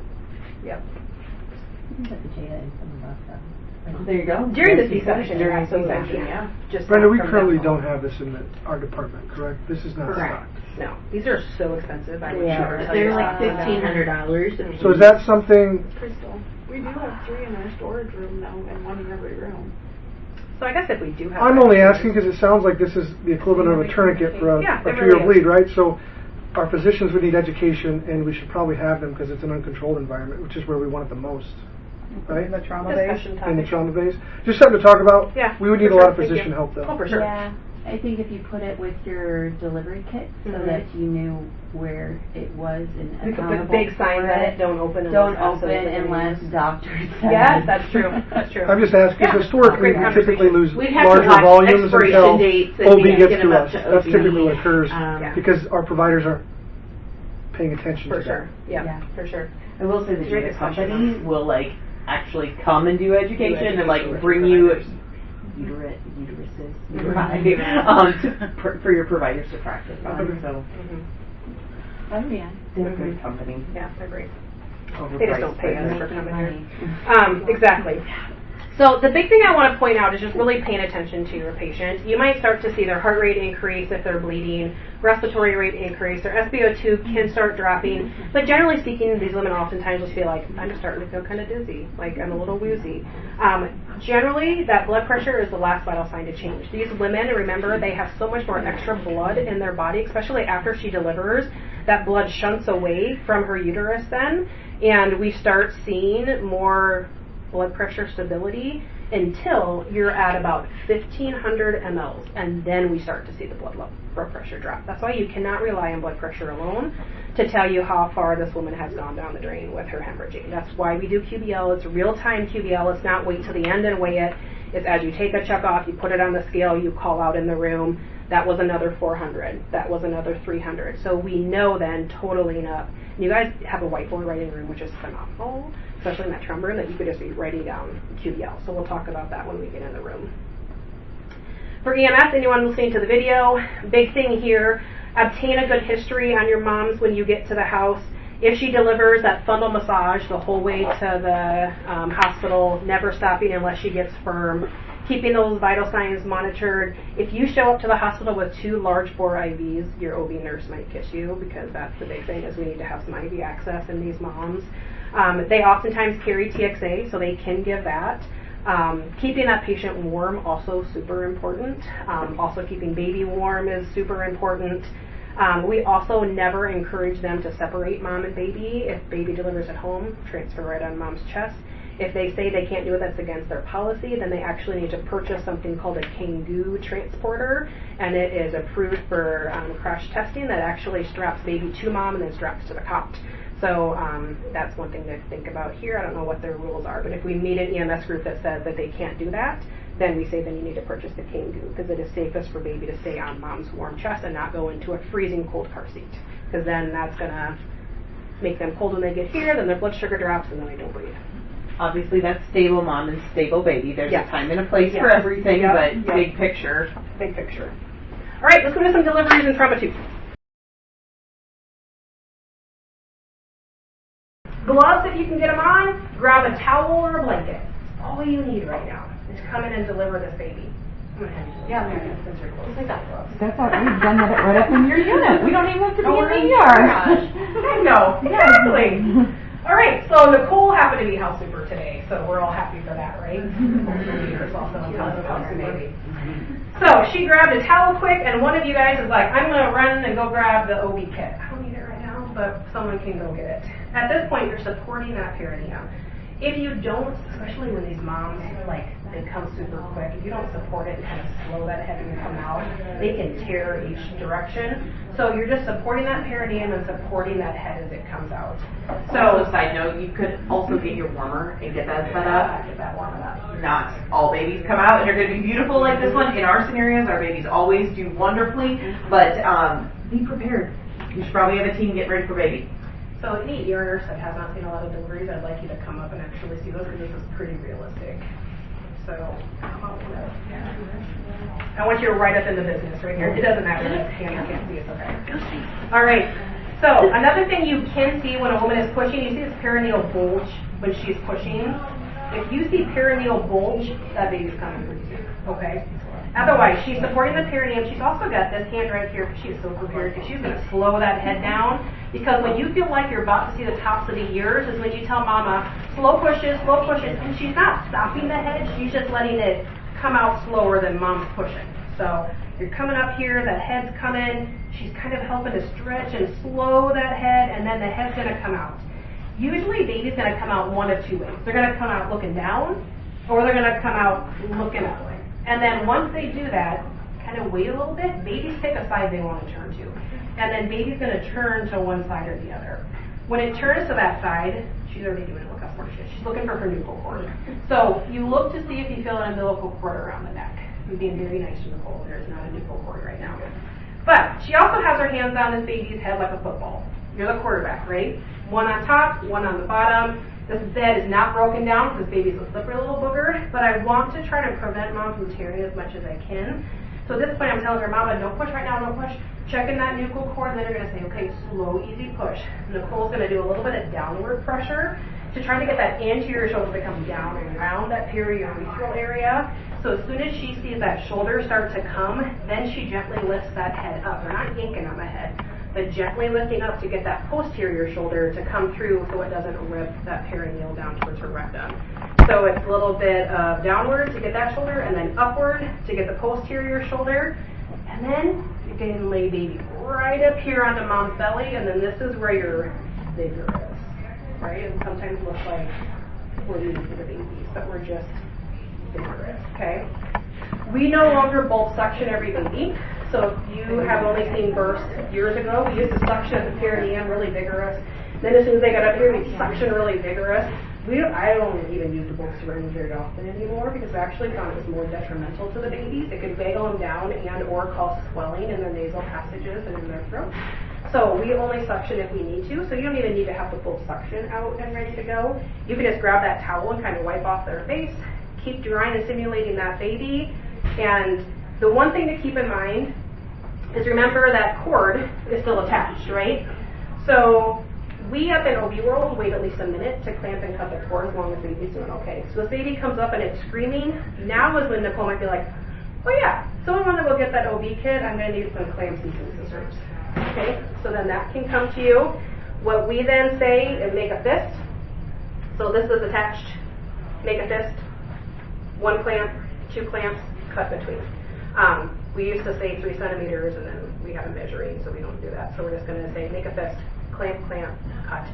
There you go. During the C-section, during the C-section, yeah. Just Brenda, not we from currently that don't point. have this in our department, correct? This is not Correct. stocked. No, these are so expensive. I would Yeah, never tell you They're that. like $1,500. So is that something, Kristal, we do have 3 in our storage room now and 1 in every room. So I guess if we do have, I'm only asking because it sounds like this is the equivalent of a tourniquet for a Yeah, it 2-year really is. bleed, right? So our physicians would need education, and we should probably have them because it's an uncontrolled environment, which is where we want it the most, right? The trauma base. discussion In the topic. trauma base. Just something to talk about. Yeah, We would need for a lot sure. of Thank physician you. help, though. Oh, for sure. Yeah, I think if you put it with your delivery kit so Mhm. that you knew where it was and We could accountable put big for signs on it. it, don't open Don't unless open absolutely unless needed. doctors say. Yes, that's true. That's true. I'm just asking because Yeah. historically Great we typically lose We'd have to larger watch volumes expiration until dates and OB get gets them to up us. to That's OB. typically what occurs Yeah. because our providers aren't paying attention For to sure. Yeah, Yeah. for sure. I will say the Great Jada discussion. company will like actually come and do education and like education bring for you providers. For your providers to practice on. So Oh yeah. they're a great company. Yeah, they're great. Overpriced, They just don't pay us but- for coming Money. here. Exactly. So the big thing I want to point out is just really paying attention to your patient. You might start to see their heart rate increase if they're bleeding, respiratory rate increase, their SpO2 can start dropping, but generally speaking, these women oftentimes just feel like, I'm just starting to feel kind of dizzy, like I'm a little woozy. Generally, that blood pressure is the last vital sign to change. These women, remember, they have so much more extra blood in their body, especially after she delivers. That blood shunts away from her uterus then, and we start seeing more blood pressure stability until you're at about 1,500 mLs, and then we start to see the blood pressure drop. That's why you cannot rely on blood pressure alone to tell you how far this woman has gone down the drain with her hemorrhaging. That's why we do QBL. It's real-time QBL. It's not wait till the end and weigh it. It's as you take a check off, you put it on the scale, you call out in the room, that was another 400, that was another 300. So we know then, totaling up. You guys have a whiteboard writing room, which is phenomenal, especially in that trauma room, that you could just be writing down QBL. So we'll talk about that when we get in the room. For EMS, anyone listening to the video, big thing here, obtain a good history on your moms when you get to the house. If she delivers, that fundal massage the whole way to the hospital, never stopping unless she gets firm. Keeping those vital signs monitored. If you show up to the hospital with 2 large bore IVs, your OB nurse might kiss you, because that's the big thing, is we need to have some IV access in these moms. They oftentimes carry TXA, so they can give that. Keeping that patient warm, also super important. Also keeping baby warm is super important. We also never encourage them to separate mom and baby. If baby delivers at home, transfer right on mom's chest. If they say they can't do it, that's against their policy, then they actually need to purchase something called a Kangoo transporter, and it is approved for crash testing that actually straps baby to mom and then straps to the cot. So that's one thing to think about here. I don't know what their rules are, but if we meet an EMS group that says that they can't do that, then we say then you need to purchase the Kangoo, because it is safest for baby to stay on mom's warm chest and not go into a freezing cold car seat, because then that's going to make them cold when they get here, then their blood sugar drops, and then they don't breathe. Obviously, that's stable mom and stable baby. There's Yes. a time and a place Yes. for everything, Yep. but Yep. big picture. Big picture. All right, let's go to some deliveries in trauma 2. Gloves, if you can get them on, grab a towel or a blanket. That's all you need right now is come in and deliver this baby. I'm gonna hand you Yeah, Mary, since you're close. That's all. We've done that right up in your unit. We don't even have to be Oh, in the ER. I know, exactly. All right, so Nicole happened to be house super today, so we're all happy for that, right? Nicole's also on top of house maybe. So she grabbed a towel quick, and one of you guys is like, I'm gonna run and go grab the OB kit. I don't need it right now, but someone can go get it. At this point, you're supporting that perineum. If you don't, especially when these moms, like, they come super quick, if you don't support it and kind of slow that head and come out, they can tear each direction. So you're just supporting that perineum and supporting that head as it comes out. So, side note, you could also get your warmer and get that set up. Get that warmed up. Not all babies come out and are going to be beautiful like this one. In our scenarios, our babies always do wonderfully, but be prepared. You should probably have a team getting ready for baby. So any ER nurse that has not seen a lot of deliveries, I'd like you to come up and actually see those, because this is pretty realistic. So come up with it. I want you right up in the business right here. It doesn't matter if you can't see, it's okay. All right. So another thing you can see when a woman is pushing, you see this perineal bulge when she's pushing. If you see perineal bulge, that baby's coming pretty soon. Okay. Otherwise, she's supporting the perineum. She's also got this hand right here. She's so prepared because she's going to slow that head down. Because when you feel like you're about to see the tops of the ears is when you tell mama, slow pushes, and she's not stopping the head. She's just letting it come out slower than mom's pushing. So you're coming up here, the head's coming. She's kind of helping to stretch and slow that head, and then the head's going to come out. Usually, baby's going to come out one of two ways. They're going to come out looking down, or they're going to come out looking up. And then once they do that, kind of wait a little bit, babies pick a side they want to turn to. And then baby's going to turn to one side or the other. When it turns to that side, she's already doing it. Look how smart she is. She's looking for her nuchal cord. So you look to see if you feel an umbilical cord around the neck. I'm being very nice to Nicole. There's not a nuchal cord right now. But she also has her hands on this baby's head like a football. You're the quarterback, right? One on top, one on the bottom. This bed is not broken down because this baby's a slippery little booger, but I want to try to prevent mom from tearing as much as I can. So at this point I'm telling her, Mama, don't push right now, don't push. Checking that nuchal cord, and then you're going to say, okay, slow, easy push. Nicole's going to do a little bit of downward pressure to try to get that anterior shoulder to come down around that periurethral area. So as soon as she sees that shoulder start to come, then she gently lifts that head up. They're not yanking on the head, but gently lifting up to get that posterior shoulder to come through so it doesn't rip that perineal down towards her rectum. So it's a little bit of downward to get that shoulder, and then upward to get the posterior shoulder. And then you can lay baby right up here onto mom's belly, and then this is where your vigor is, right? And sometimes it looks like we're leading for the babies, but we're just vigorous, okay? We no longer bulb suction every baby. So if you have only seen births years ago, we used to suction at the perineum really vigorous. Then as soon as they got up here, we'd suction really vigorous. I don't even use the bulb syringe very often anymore because I actually found it was more detrimental to the babies. It could bagel them down and or cause swelling in their nasal passages and in their throat. So we only suction if we need to. So you don't even need to have the full suction out and ready to go. You can just grab that towel and kind of wipe off their face, keep drying and simulating that baby, and The one thing to keep in mind is remember that cord is still attached, right? So we up in OB world wait at least a minute to clamp and cut the cord as long as baby's doing okay. So if baby comes up and it's screaming, now is when Nicole might be like, oh yeah, someone want to go get that OB kit, I'm going to need some clamps and some scissors. Okay, so then that can come to you. What we then say is make a fist. So this is attached, make a fist, 1 clamp, 2 clamps, cut between. We used to say 3 centimeters and then we have a measuring, so we don't do that. So we're just going to say make a fist, clamp, clamp, cut.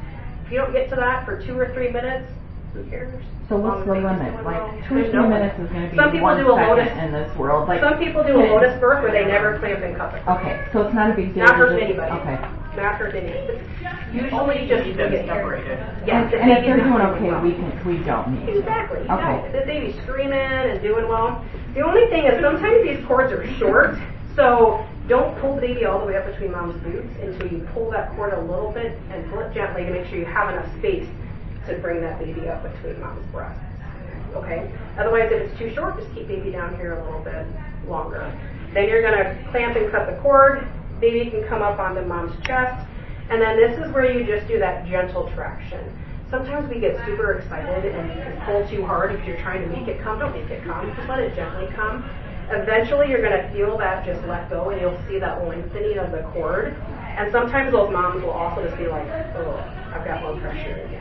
If you don't get to that for 2 or 3 minutes, who cares? So what's the limit? Like 2 or 3 minutes is going to be Some people 1 do a second lotus. in this world. Like, Some people do a lotus birth where they never clamp and cut the cord. okay, so it's not a big deal. Not to hurting just- anybody. Okay. Not hurting anybody. Usually just to get separated. Yes, And if they're doing okay, we don't need to. Exactly. Okay. No, the baby's screaming and doing well. The only thing is sometimes these cords are short, so don't pull the baby all the way up between mom's boots until you pull that cord a little bit and pull it gently to make sure you have enough space to bring that baby up between mom's breasts. Okay? Otherwise, if it's too short, just keep baby down here a little bit longer. Then you're going to clamp and cut the cord. Baby can come up onto mom's chest. And then this is where you just do that gentle traction. Sometimes we get super excited and pull too hard if you're trying to make it come. Don't make it come. Just let it gently come. Eventually, you're going to feel that just let go, and you'll see that lengthening of the cord. And sometimes those moms will also just be like, oh, I've got low pressure again.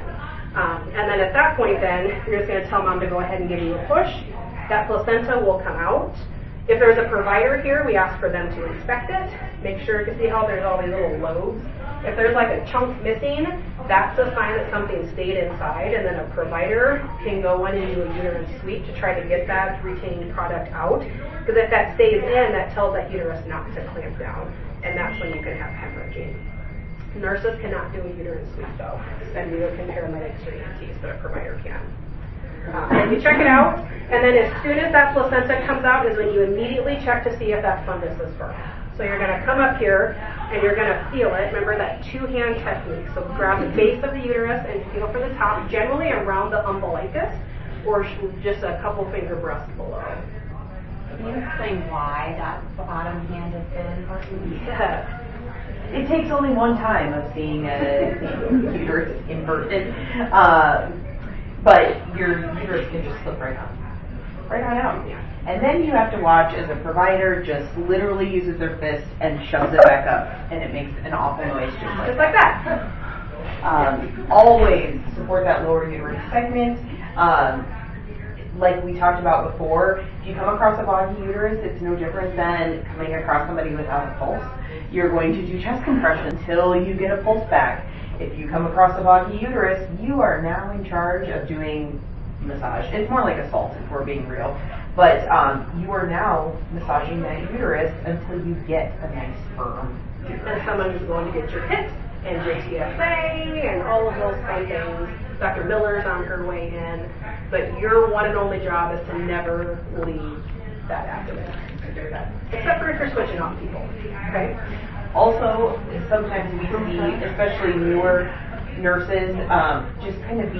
And then at that point, then, you're just going to tell mom to go ahead and give you a push. That placenta will come out. If there's a provider here, we ask for them to inspect it. Make sure to see how there's all these little lobes. If there's like a chunk missing, that's a sign that something stayed inside, and then a provider can go in and do a uterine sweep to try to get that retaining product out. Because if that stays in, that tells that uterus not to clamp down, and that's when you can have hemorrhaging. Nurses cannot do a uterine sweep though, and neither can paramedics or EMTs, but a provider can. And you check it out, and then as soon as that placenta comes out is when you immediately check to see if that fundus is firm. So you're going to come up here, and you're going to feel it. Remember that 2-hand technique. So grab the base of the uterus and feel from the top, generally around the umbilicus, or just a couple finger breaths below. Can you explain why that bottom hand is so important? Yeah. It takes only one time of seeing a uterus inverted, but your uterus can just slip right on out. And then you have to watch as a provider just literally uses their fist and shoves it back up, and it makes an awful noise just like that. Always support that lower uterine segment. Like we talked about before, if you come across a boggy uterus, it's no different than coming across somebody without a pulse. You're going to do chest compression until you get a pulse back. If you come across a boggy uterus, you are now in charge of doing massage. It's more like assault if we're being real. But you are now massaging that uterus until you get a nice firm uterus. And someone is going to get your hip and JTFA and all of those fun things. Dr. Miller's on her way in. But your one and only job is to never leave that abdomen. Except for if you're switching off people. Okay? Also, sometimes we see, especially newer nurses, just kind of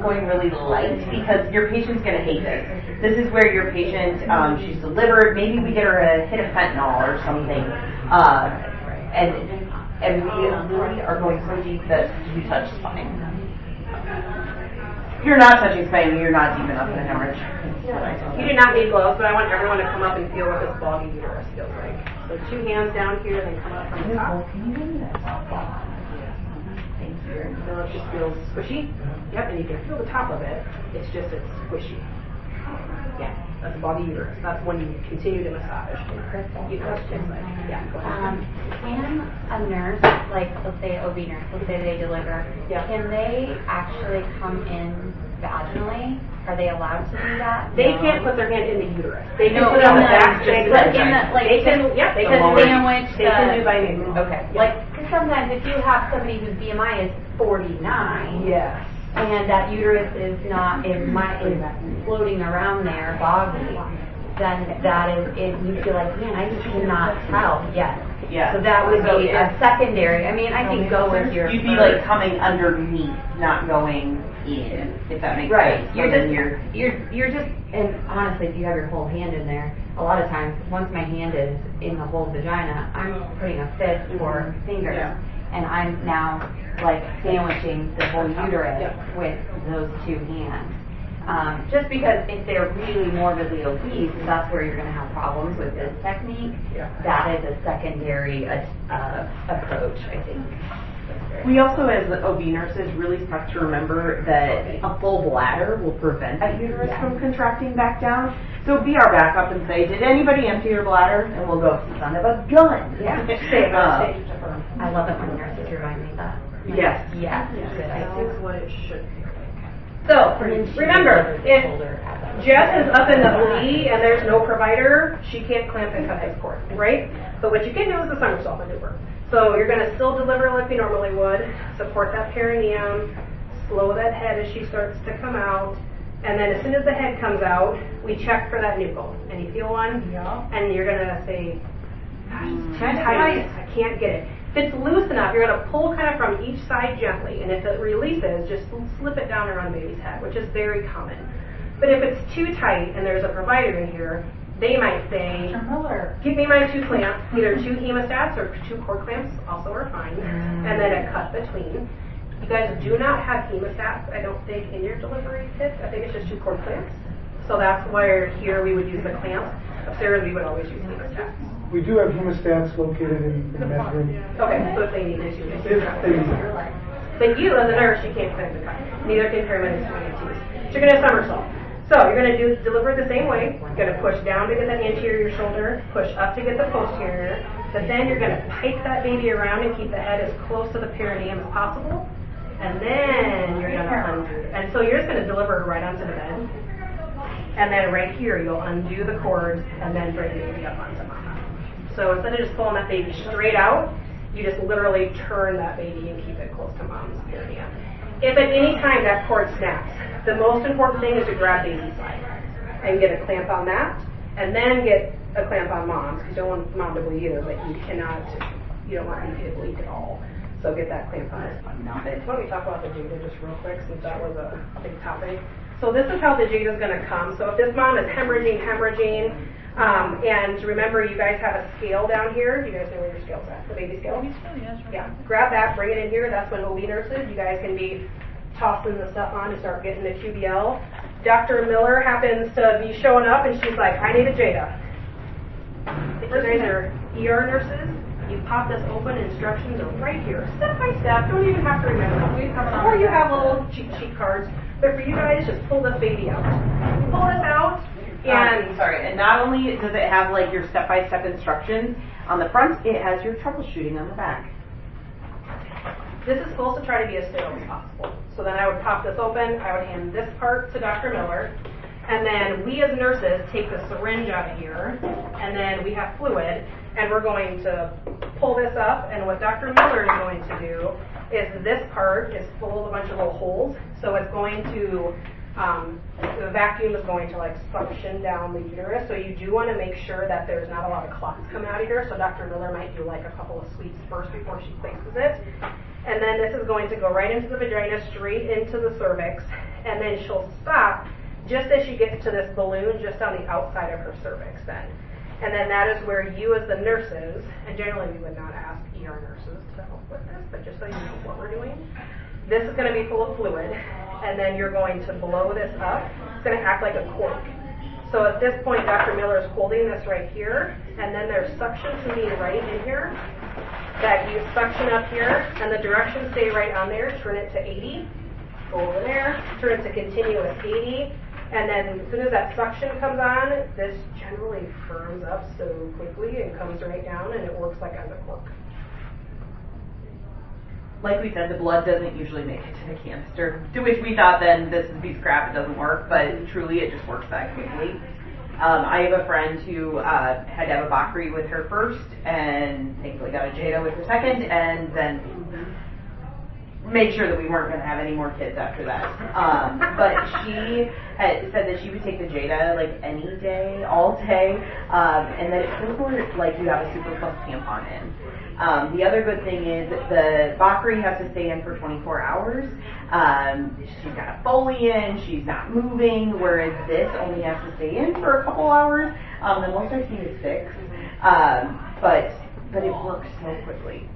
going really light because your patient's going to hate this. This is where your patient, she's delivered, maybe we get her a hit of fentanyl or something, and we really are going so deep that you touch spine. You're not touching spine, you're not deep enough in a hemorrhage. You do not need gloves, but I want everyone to come up and feel what this boggy uterus feels like. So 2 hands down here, then come up from the top. Can you give me that softball? Thank you. So it just feels squishy. Yep, and you can feel the top of it. It's squishy. Yeah, that's boggy uterus. That's when you continue to massage. Uterus feels like, yeah, go ahead. Can a nurse, like let's say OB nurse, let's say they deliver, Yeah. can they actually come in vaginally? Are they allowed to do that? They No. can't put their hand in the uterus. They can No, put it on in the the- back. They like in the- like they can, yeah, they can sandwich They can the- do by name. Okay. Yeah. Like, because sometimes if you have somebody whose BMI is 49, Yes. and that uterus is floating around there, boggy, then that is, you feel like, man, I just cannot tell. Yes. Yeah. So that would So be a if- secondary, I mean, I can go with your. You'd be first. like coming underneath, not going in, if that makes Right, sense. you're So then just, you're just, and honestly, if you have your whole hand in there, a lot of times, once my hand is in the whole vagina, I'm putting a fist or fingers, Yeah. and I'm now like sandwiching the whole uterus with those two hands. Just because if they're really morbidly obese, that's where you're gonna have problems with this technique. That is a secondary, approach, I think. We also, as the OB nurses, really have to remember that a full bladder will prevent that uterus from contracting back down. So be our backup and say, did anybody empty your bladder? And we'll go, son of a gun. Yeah. I love it when nurses remind me of that. Yes. Yeah. Good idea. what it should be. So, remember, if Jess is up in the OB and there's no provider, she can't clamp and cut this cord, right? But what you can do is the somersault maneuver. So you're going to still deliver like we normally would, support that perineum, slow that head as she starts to come out, and then as soon as the head comes out, we check for that nuchal. And you feel one? Yeah. And you're going to say, gosh, it's too tight, I can't get it. If it's loose enough, you're going to pull kind of from each side gently, and if it releases, just slip it down around the baby's head, which is very common. But if it's too tight and there's a provider in here, they might say, give me my 2 clamps, either 2 hemostats or 2 cord clamps, also are fine, and then a cut between. You guys do not have hemostats, I don't think, in your delivery kits. I think it's just 2 cord clamps. So that's where here we would use the clamps. Upstairs we would always use hemostats. We do have hemostats located in the med room. Okay, so if they need it, you If they need it. But you, as a nurse, you can't clamp the cut. Neither can paramedics or EMTs. So you're going to somersault. So you're going to deliver the same way. You're going to push down to get that anterior shoulder, push up to get the posterior, but then you're going to pike that baby around and keep the head as close to the perineum as possible. And then you're going to undo. And so you're just going to deliver her right onto the bed. And then right here, you'll undo the cord and then bring the baby up onto mama. So instead of just pulling that baby straight out, you just literally turn that baby and keep it close to mom's perineum. If at any time that cord snaps, the most important thing is to grab baby's side and get a clamp on that, and then get a clamp on mom's, because you don't want mom to bleed either, but you don't want baby to bleed at all. So get that clamp on it. Why don't we talk about the Jada just real quick, since that was a big topic. So this is how the Jada is going to come. So if this mom is hemorrhaging, and remember you guys have a scale down here. You guys know where your scale's at, the baby scale? Yeah, grab that, bring it in here. That's when OB nurses, you guys can be tossing the stuff on and start getting the QBL. Dr. Miller happens to be showing up and she's like, I need a Jada. If you guys are ER nurses, you pop this open, instructions are right here, step by step, don't even have to remember them. Or you have little cheat sheet cards, but for you guys, just pull this baby out. Pull this out, and and not only does it have like your step-by-step instructions on the front, it has your troubleshooting on the back. this is supposed to try to be as sterile as possible. So then I would pop this open, I would hand this part to Dr. Miller, and then we as nurses take the syringe out of here, and then we have fluid, and we're going to pull this up, and what Dr. Miller is going to do is this part is full of a bunch of little holes, so it's going to, the vacuum is going to like suction down the uterus, so you do want to make sure that there's not a lot of clots coming out of here, so Dr. Miller might do like a couple of sweeps first before she places it. And then this is going to go right into the vagina, straight into the cervix, and then she'll stop just as she gets to this balloon just on the outside of her cervix then. And then that is where you as the nurses, and generally we would not ask ER nurses to help with this, but just so you know what we're doing, this is going to be full of fluid, and then you're going to blow this up. It's going to act like a cork. So at this point, Dr. Miller is holding this right here, and then there's suction to be right in here, that you suction up here, and the directions stay right on there. Turn it to 80, go over there, turn it to continuous 80, and then as soon as that suction comes on, this generally firms up so quickly and comes right down, and it works like as a cork. Like we said, the blood doesn't usually make it to the canister, to which we thought then this is a piece of crap, it doesn't work, but truly it just works that quickly. I have a friend who had to have a Bakri with her first, and thankfully got a Jada with her second, and then make sure that we weren't going to have any more kids after that. But she had said that she would take the Jada like any day, all day, and that it feels more like you have a Super Plus tampon in. The other good thing is the Bakri has to stay in for 24 hours. She's got a Foley in, she's not moving, whereas this only has to stay in for a couple hours. The most I've seen is 6, but it works so quickly.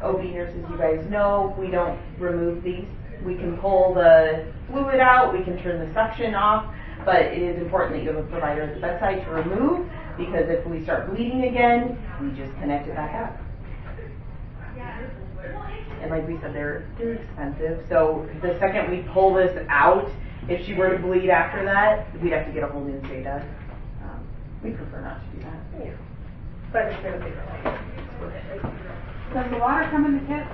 OB nurses, you guys know, we don't remove these. We can pull the fluid out, we can turn the suction off, but it is important that you have a provider at the bedside to remove, because if we start bleeding again, we just connect it back up. And like we said, they're expensive, so the second we pull this out, if she were to bleed after that, we'd have to get a whole new Jada. We prefer not to do that. Yeah. But it's going to be really. Does the water come in the kit?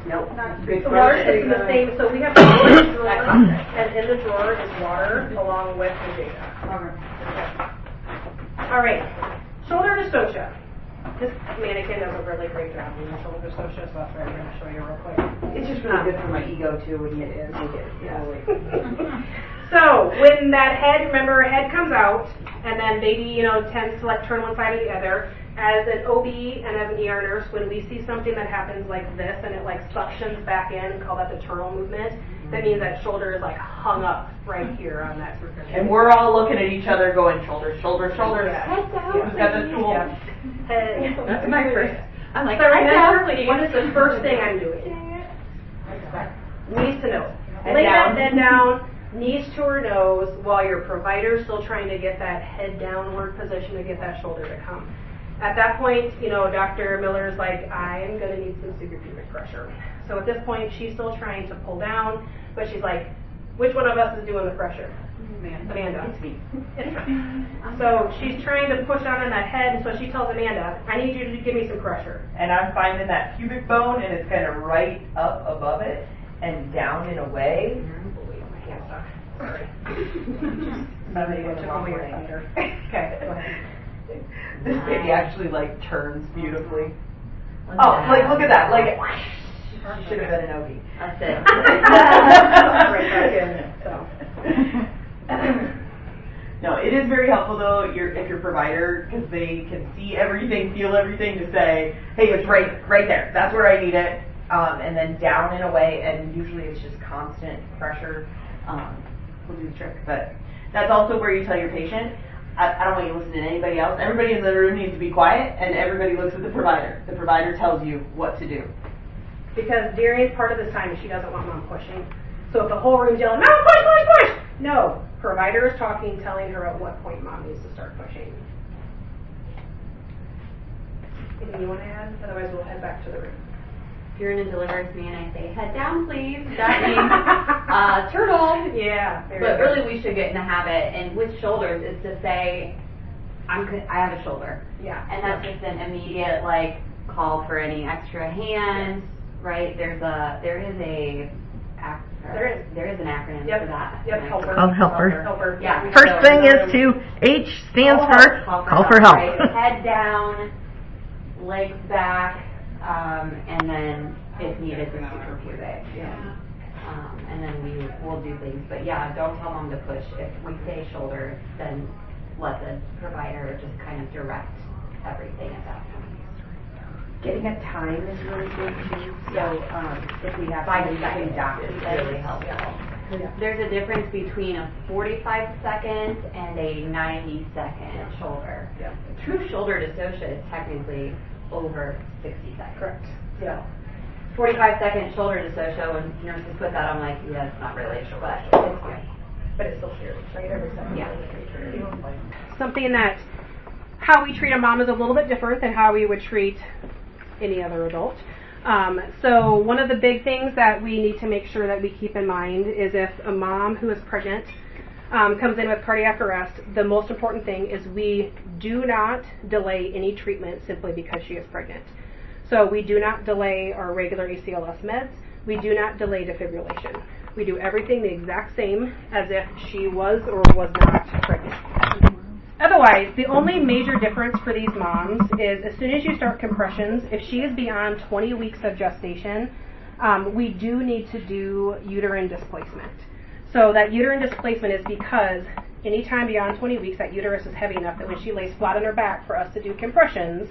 Nope. The water is the same, so we have a drawer, and in the drawer is water along with the data. All right, shoulder dystocia. This mannequin does a really great job with shoulder dystocia, so that's what I'm going to show you real quick. It's just really good for my ego too when it is. So when that head, remember, head comes out, and then baby, tends to like turn one side or the other. As an OB and as an ER nurse, when we see something that happens like this and it like suctions back in, we call that the turtle movement. That means that shoulder is like hung up right here on that surface. And we're all looking at each other going shoulder, shoulder, shoulder. Yeah. Head down. Who's got the tool? That's my first. I'm like, so remember, what is the first thing I'm doing? Knees to nose. Lay that head down, knees to her nose, while your provider's still trying to get that head downward position to get that shoulder to come. At that point, Dr. Miller's like, I'm going to need some suprapubic pressure. So at this point, she's still trying to pull down, but she's like, which one of us is doing the pressure? Amanda. It's me. So she's trying to push down on that head, and so she tells Amanda, I need you to give me some pressure. And I'm finding that pubic bone, and it's kind of right up above it and down and away. My hand's stuck. Sorry. Okay, go ahead. This baby actually like turns beautifully. Oh, like look at that! Like she should have been an OB. That's it. Right back in. So. No, it is very helpful though. If your provider, because they can see everything, feel everything, to say, hey, it's right there. That's where I need it, and then down and away. And usually it's just constant pressure. Will do the trick. But that's also where you tell your patient, I don't want you to listen to anybody else. Everybody in the room needs to be quiet, and everybody looks at the provider. The provider tells you what to do. Because during part of this time, she doesn't want mom pushing. So if the whole room's yelling, mom, push, push, push! No, provider is talking, telling her at what point mom needs to start pushing. Anything you want to add? Otherwise, we'll head back to the room. If you're in a deliverance me and I say, head down, please, that means turtle. Yeah. But really, we should get in the habit, and with shoulders, is to say, I have a shoulder. Yeah. And that's just an immediate, like, call for any extra hands, right? There is an acronym for that. Yep, helper. Helper. Yeah. First thing is to, H stands for call for help. Right? Head down, legs back, and then if needed, the suprapubic. Yeah. And then we'll do things. But yeah, don't tell mom to push. If we say shoulder, then let the provider just kind of direct everything at that point. Getting a time is really good too. So if we have 5 to seconds doctor is really helpful. There's a difference between a 45 second and a 90 second shoulder. Yeah. True shoulder dystocia is technically over 60 seconds. Correct. Yeah. 45-second shoulder dystocia, when nurses put that, I'm like, yeah, it's not really a shoulder, but it's fine. But it's still serious, right? Every second. Yeah. Something that how we treat a mom is a little bit different than how we would treat any other adult. So one of the big things that we need to make sure that we keep in mind is if a mom who is pregnant comes in with cardiac arrest, the most important thing is we do not delay any treatment simply because she is pregnant. So we do not delay our regular ACLS meds. We do not delay defibrillation. We do everything the exact same as if she was or was not pregnant. Otherwise, the only major difference for these moms is as soon as you start compressions, if she is beyond 20 weeks of gestation, we do need to do uterine displacement. So that uterine displacement is because anytime beyond 20 weeks that uterus is heavy enough that when she lays flat on her back for us to do compressions,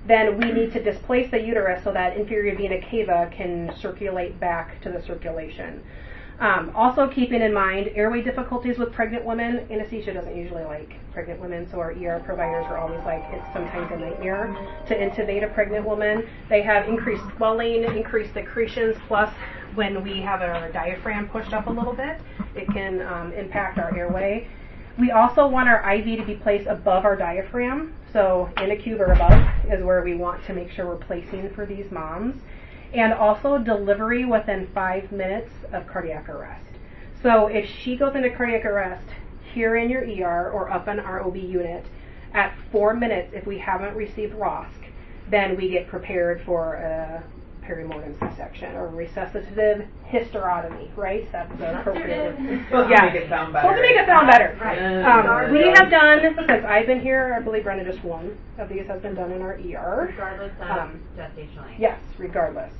then we need to displace the uterus so that inferior vena cava can circulate back to the circulation. Also keeping in mind airway difficulties with pregnant women. Anesthesia doesn't usually like pregnant women, so our ER providers are always like, it's sometimes a nightmare to intubate a pregnant woman. They have increased swelling, increased secretions, plus when we have our diaphragm pushed up a little bit, it can impact our airway. We also want our IV to be placed above our diaphragm, so in a cube or above is where we want to make sure we're placing for these moms. And also delivery within 5 minutes of cardiac arrest. So if she goes into cardiac arrest here in your ER or up in our OB unit, at 4 minutes, if we haven't received ROSC, then we get prepared for a perimortem C-section or resuscitative hysterotomy, right? That's the appropriate word. Supposed to make it sound better. Supposed to make it sound better. Right. We have done, since I've been here, I believe Brenda, just one of these has been done in our ER. Regardless of gestational age. Yes, regardless.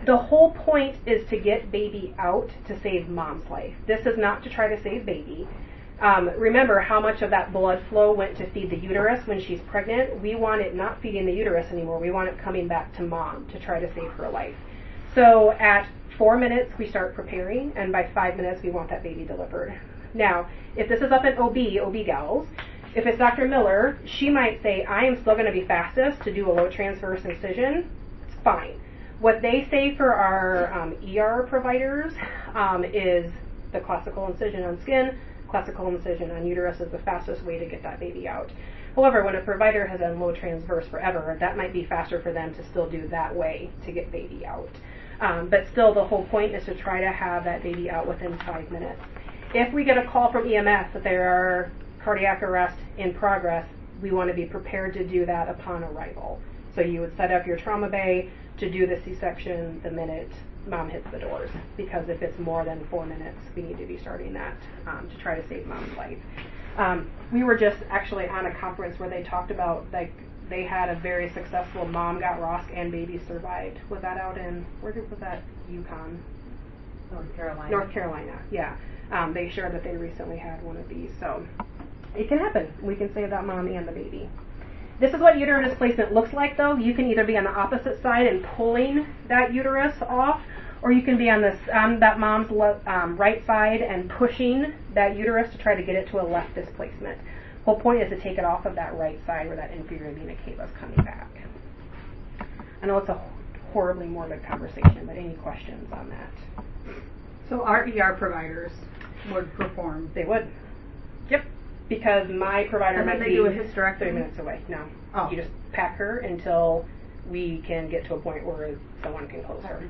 The whole point is to get baby out to save mom's life. This is not to try to save baby. Remember how much of that blood flow went to feed the uterus when she's pregnant. We want it not feeding the uterus anymore. We want it coming back to mom to try to save her life. So at 4 minutes, we start preparing, and by 5 minutes, we want that baby delivered. Now, if this is up in OB gals, if it's Dr. Miller, she might say, I am still going to be fastest to do a low transverse incision. It's fine. What they say for our ER providers is the classical incision on skin, classical incision on uterus is the fastest way to get that baby out. However, when a provider has done low transverse forever, that might be faster for them to still do that way to get baby out. But still, the whole point is to try to have that baby out within 5 minutes. If we get a call from EMS that there are cardiac arrest in progress, we want to be prepared to do that upon arrival. So you would set up your trauma bay to do the C-section the minute mom hits the doors, because if it's more than 4 minutes, we need to be starting that to try to save mom's life. We were just actually on a conference where they talked about, like, they had a very successful mom got ROSC and baby survived. Was that out in, where was that, Yukon? North Carolina. North Carolina, yeah. They shared that they recently had one of these, so it can happen. We can save that mom and the baby. This is what uterine displacement looks like, though. You can either be on the opposite side and pulling that uterus off, or you can be on this that mom's right side and pushing that uterus to try to get it to a left displacement. Whole point is to take it off of that right side where that inferior vena cava is coming back. I know it's a horribly morbid conversation, but any questions on that? So our ER providers would perform. They would. Yep. Because my provider And might then they be do a hysterectomy? 30 minutes away. No. Oh. You just pack her until we can get to a point where someone can close her.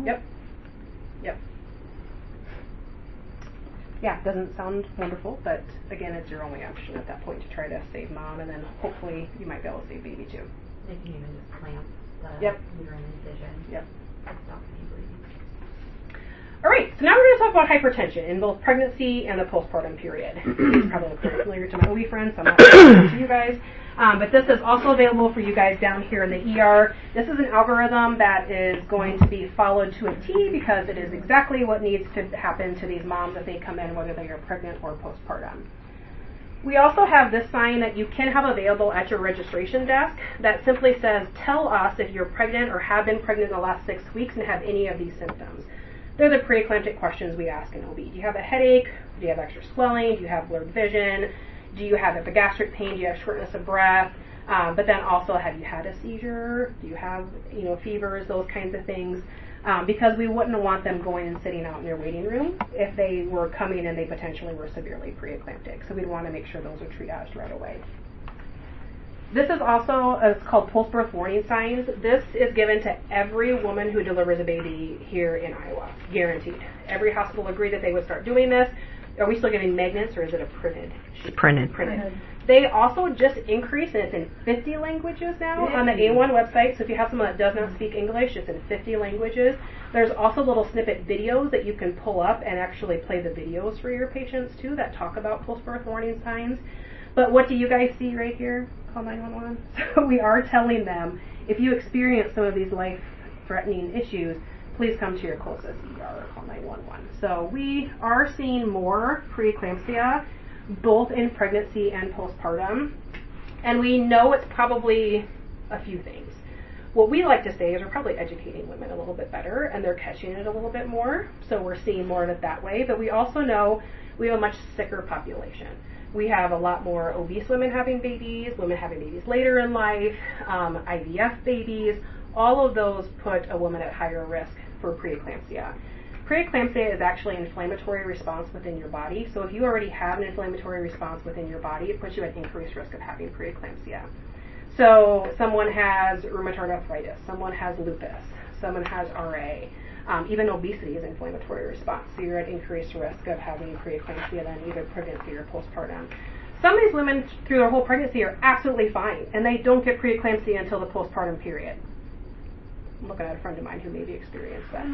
Yep. Yep. Yeah, doesn't sound wonderful, but again, it's your only option at that point to try to save mom, and then hopefully you might be able to save baby too. They can even just clamp the Yep. uterine incision. Yep. To stop any bleeding. All right, so now we're going to talk about hypertension in both pregnancy and the postpartum period. It's probably very familiar to my OB friends, so I'm not going to to you guys. But this is also available for you guys down here in the ER. This is an algorithm that is going to be followed to a T because it is exactly what needs to happen to these moms if they come in, whether they are pregnant or postpartum. We also have this sign that you can have available at your registration desk that simply says, tell us if you're pregnant or have been pregnant in the last 6 weeks and have any of these symptoms. They're the preeclamptic questions we ask in OB. Do you have a headache? Do you have extra swelling? Do you have blurred vision? Do you have epigastric pain? Do you have shortness of breath? But then also, have you had a seizure? Do you have, fevers? Those kinds of things. Because we wouldn't want them going and sitting out in their waiting room if they were coming and they potentially were severely preeclamptic. So we'd want to make sure those are triaged right away. This is also, it's called post-birth warning signs. This is given to every woman who delivers a baby here in Iowa, guaranteed. Every hospital agreed that they would start doing this. Are we still giving magnets, or is it a printed sheet? Printed. They also just increased, and it's in 50 languages now on the A1 website. So if you have someone that does not speak English, it's in 50 languages. There's also little snippet videos that you can pull up and actually play the videos for your patients too that talk about post-birth warning signs. But what do you guys see right here? Call 911. So we are telling them, if you experience some of these life-threatening issues, please come to your closest ER or call 911. So we are seeing more preeclampsia, both in pregnancy and postpartum, and we know it's probably a few things. What we like to say is we're probably educating women a little bit better, and they're catching it a little bit more, so we're seeing more of it that way. But we also know we have a much sicker population. We have a lot more obese women having babies later in life, IVF babies. All of those put a woman at higher risk for preeclampsia. Preeclampsia is actually an inflammatory response within your body. So if you already have an inflammatory response within your body, it puts you at increased risk of having preeclampsia. So someone has rheumatoid arthritis, someone has lupus, someone has RA. Even obesity is an inflammatory response. So you're at increased risk of having preeclampsia then either pregnancy or postpartum. Some of these women through their whole pregnancy are absolutely fine, and they don't get preeclampsia until the postpartum period. I'm looking at a friend of mine who maybe experienced that.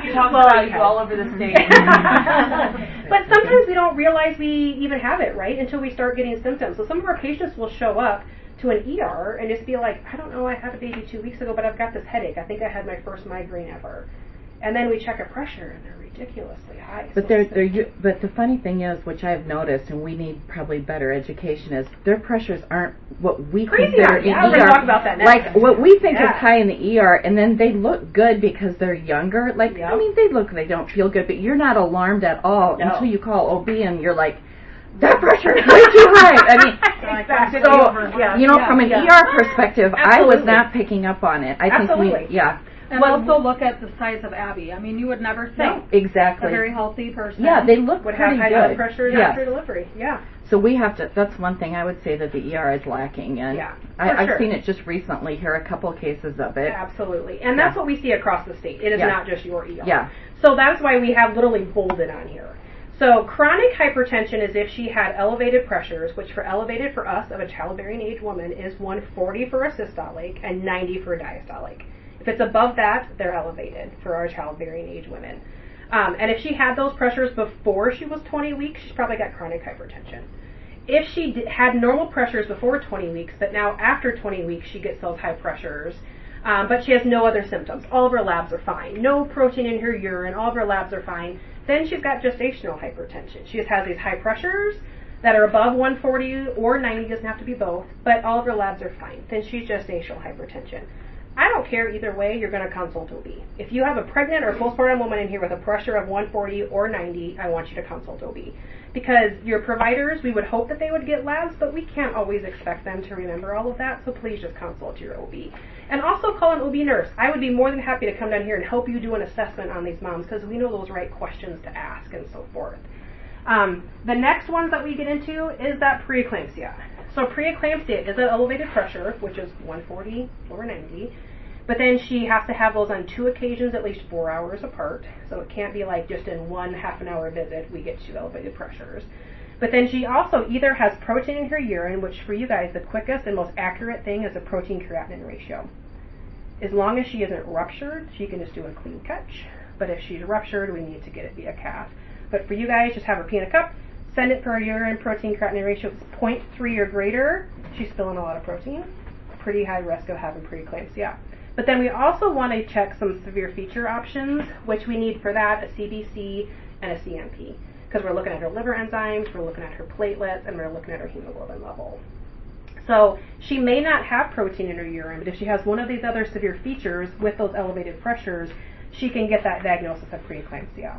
She talks about you all over the state. But sometimes we don't realize we even have it, right, until we start getting symptoms. So some of our patients will show up to an ER and just be like, I don't know, I had a baby 2 weeks ago, but I've got this headache. I think I had my first migraine ever. And then we check a pressure, and they're ridiculously high. But but the funny thing is, which I've noticed, and we need probably better education, is their pressures aren't what we consider in ER. We're ER. talk about that next. Like what we think is high in the ER, and then they look good because they're younger. Like I mean, they don't feel good, but you're not alarmed at all until you call OB, and you're like, that pressure is way too high. I mean, exactly. So you know, from an ER perspective, I was not picking up on it. I think And also look at the size of Abby. I mean, you would never think exactly a very healthy person they look would pretty have high good. blood pressure after delivery. Yeah. So we have to, that's one thing I would say that the ER is lacking, and I've seen it just recently here, a couple cases of it. Absolutely. And that's what we see across the state. It is not just your ER. Yeah. So that's why we have literally bolded on here. So chronic hypertension is if she had elevated pressures, which for elevated for us of a childbearing age woman is 140 for a systolic and 90 for a diastolic. If it's above that, they're elevated for our childbearing age women. And if she had those pressures before she was 20 weeks, she's probably got chronic hypertension. If she had normal pressures before 20 weeks, but now after 20 weeks she gets those high pressures, but she has no other symptoms, all of her labs are fine, no protein in her urine, all of her labs are fine, then she's got gestational hypertension. She just has these high pressures that are above 140 or 90, doesn't have to be both, but all of her labs are fine. Then she's gestational hypertension. I don't care either way, you're going to consult OB. If you have a pregnant or postpartum woman in here with a pressure of 140 or 90, I want you to consult OB. Because your providers, we would hope that they would get labs, but we can't always expect them to remember all of that, so please just consult your OB. And also call an OB nurse. I would be more than happy to come down here and help you do an assessment on these moms, because we know those right questions to ask and so forth. The next ones that we get into is that preeclampsia. So preeclampsia is an elevated pressure, which is 140 over 90, but then she has to have those on 2 occasions at least 4 hours apart, so it can't be like just in one half-an-hour visit we get 2 elevated pressures. But then she also either has protein in her urine, which for you guys the quickest and most accurate thing is a protein-creatinine ratio. As long as she isn't ruptured, she can just do a clean catch, but if she's ruptured, we need to get it via cath. But for you guys, just have her pee in a cup, send it for a urine protein creatinine ratio. If it's 0.3 or greater, she's spilling a lot of protein. Pretty high risk of having preeclampsia. But then we also want to check some severe feature options, which we need for that a CBC and a CMP. Because we're looking at her liver enzymes, we're looking at her platelets, and we're looking at her hemoglobin level. So she may not have protein in her urine, but if she has one of these other severe features with those elevated pressures, she can get that diagnosis of preeclampsia.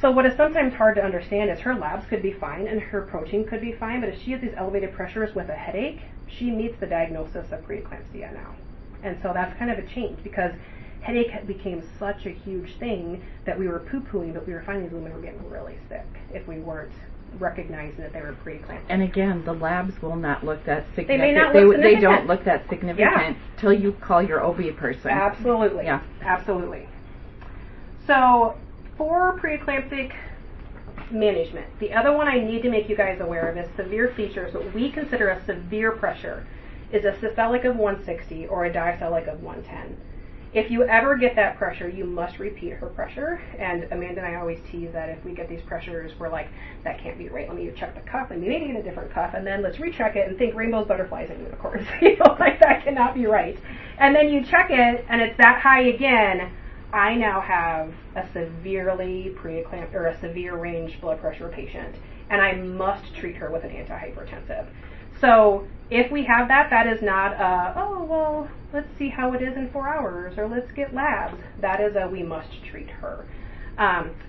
So what is sometimes hard to understand is her labs could be fine and her protein could be fine, but if she has these elevated pressures with a headache, she meets the diagnosis of preeclampsia now. And so that's kind of a change, because headache became such a huge thing that we were poo-pooing, but we were finding these women were getting really sick if we weren't recognizing that they were preeclampsia. And again, the labs will not look that significant. They may not look significant. They don't look that significant till you call your OB person. Absolutely. Yeah. Absolutely. So for preeclamptic management, the other one I need to make you guys aware of is severe features. What we consider a severe pressure is a systolic of 160 or a diastolic of 110. If you ever get that pressure, you must repeat her pressure. And Amanda and I always tease that if we get these pressures, we're like, that can't be right. Let me check the cuff, and maybe get a different cuff, and then let's recheck it and think rainbows, butterflies, and unicorns. You know, like that cannot be right. And then you check it, and it's that high again. I now have a severely preeclamptic or a severe range blood pressure patient, and I must treat her with an antihypertensive. So if we have that, that is not a, oh, well, let's see how it is in 4 hours, or let's get labs. That is a, we must treat her.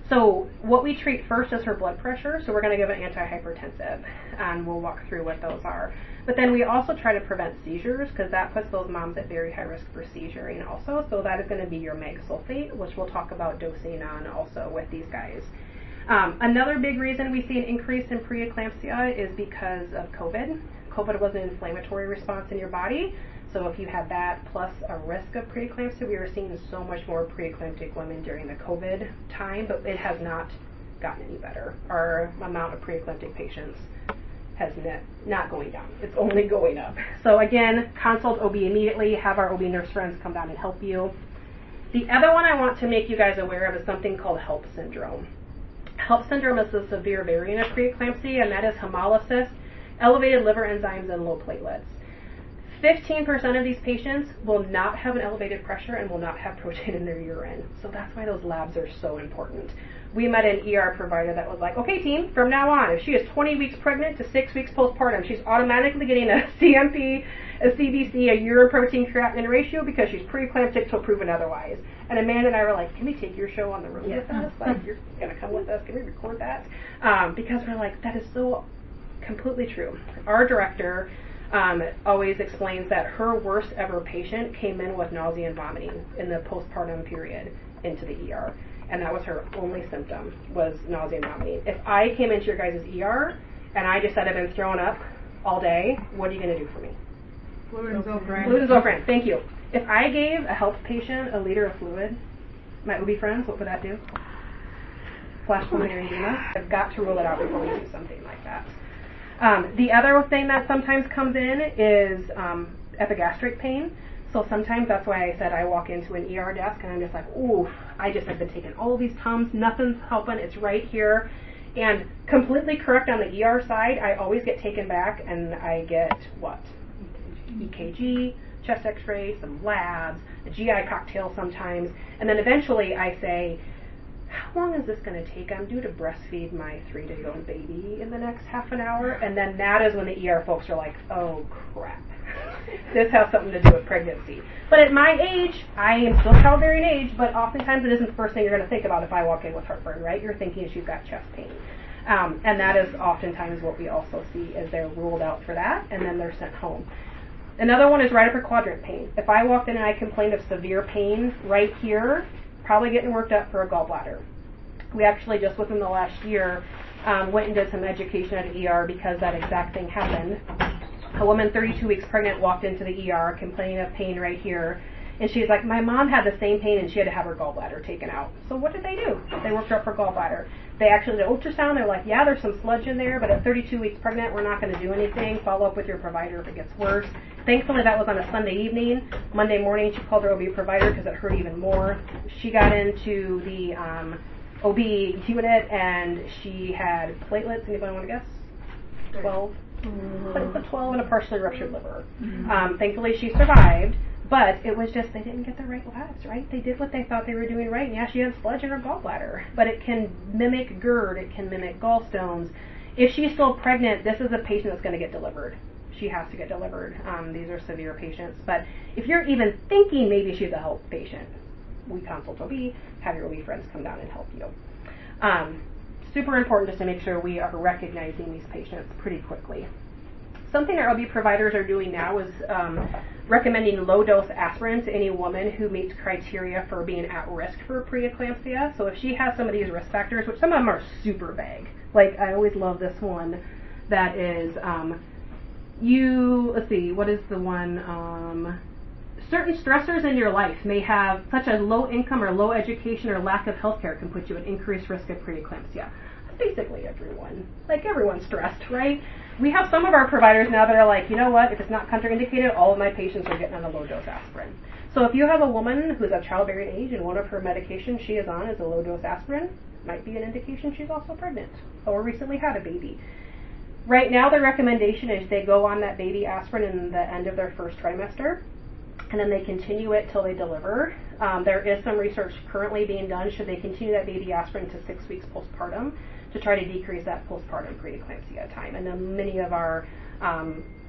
So what we treat first is her blood pressure, so we're going to give an antihypertensive, and we'll walk through what those are. But then we also try to prevent seizures, because that puts those moms at very high risk for seizuring also, so that is going to be your mag sulfate, which we'll talk about dosing on also with these guys. Another big reason we see an increase in preeclampsia is because of COVID. COVID was an inflammatory response in your body, so if you had that plus a risk of preeclampsia, we were seeing so much more preeclamptic women during the COVID time, but it has not gotten any better. Our amount of preeclamptic patients has not going down. It's only going up. So again, consult OB immediately, have our OB nurse friends come down and help you. The other one I want to make you guys aware of is something called HELP syndrome. HELP syndrome is a severe variant of preeclampsia, and that is hemolysis, elevated liver enzymes, and low platelets. 15% of these patients will not have an elevated pressure and will not have protein in their urine. So that's why those labs are so important. We met an ER provider that was like, okay team, from now on, if she is 20 weeks pregnant to 6 weeks postpartum, she's automatically getting a CMP, a CBC, a urine protein creatinine ratio because she's preeclamptic till proven otherwise. And Amanda and I were like, can we take your show on the road with us? Like, you're gonna come with us, can we record that? Because we're like, that is so completely true. Our director always explains that her worst ever patient came in with nausea and vomiting in the postpartum period into the ER. And that was her only symptom, was nausea and vomiting. If I came into your guys' ER and I just said I've been throwing up all day, what are you going to do for me? Fluid and Zofran. Fluid and Zofran, thank you. If I gave a HELP patient a liter of fluid, my OB friends, what would that do? Flash pulmonary edema. I've got to rule it out before we do something like that. The other thing that sometimes comes in is epigastric pain. So sometimes that's why I said I walk into an ER desk and I'm just like, ooh, I just have been taking all these Tums, nothing's helping, it's right here. And completely correct on the ER side, I always get taken back and I get what? EKG, chest x-ray, some labs, a GI cocktail sometimes, and then eventually I say, how long is this going to take? I'm due to breastfeed my 3-day-old baby in the next half an hour, and then that is when the ER folks are like, oh crap, this has something to do with pregnancy. But at my age, I am still childbearing age, but oftentimes it isn't the first thing you're going to think about if I walk in with heartburn, right? You're thinking she's got chest pain. And that is oftentimes what we also see is they're ruled out for that, and then they're sent home. Another one is right upper quadrant pain. If I walked in and I complained of severe pain right here, probably getting worked up for a gallbladder. We actually just within the last year went and did some education at the ER because that exact thing happened. A woman 32 weeks pregnant walked into the ER complaining of pain right here, and she's like, my mom had the same pain and she had to have her gallbladder taken out. So what did they do? They worked her up for gallbladder. They actually did ultrasound. They're like, yeah, there's some sludge in there, but at 32 weeks pregnant, we're not going to do anything. Follow up with your provider if it gets worse. Thankfully, that was on a Sunday evening. Monday morning, she called her OB provider because it hurt even more. She got into the OB unit, and she had platelets. Anybody want to guess? 12. Platelets of 12 and a partially ruptured liver. Thankfully, she survived. But it was just they didn't get the right labs, right? They did what they thought they were doing right. And yeah, she had sludge in her gallbladder. But it can mimic GERD. It can mimic gallstones. If she's still pregnant, this is a patient that's going to get delivered. She has to get delivered. These are severe patients. But if you're even thinking maybe she's a HELP patient, we consult OB, have your OB friends come down and help you. Super important just to make sure we are recognizing these patients pretty quickly. Something our OB providers are doing now is recommending low-dose aspirin to any woman who meets criteria for being at risk for preeclampsia. So if she has some of these risk factors, which some of them are super vague, like I always love this one that is, let's see, what is the one? Certain stressors in your life may have such a low income or low education or lack of health care can put you at increased risk of preeclampsia. Basically everyone. Like everyone's stressed, right? We have some of our providers now that are like, you know what, if it's not contraindicated, all of my patients are getting on a low-dose aspirin. So if you have a woman who's of childbearing age and one of her medications she is on is a low-dose aspirin, might be an indication she's also pregnant or recently had a baby. Right now the recommendation is they go on that baby aspirin in the end of their first trimester. and then they continue it till they deliver. There is some research currently being done, should they continue that baby aspirin to 6 weeks postpartum to try to decrease that postpartum preeclampsia time. And then many of our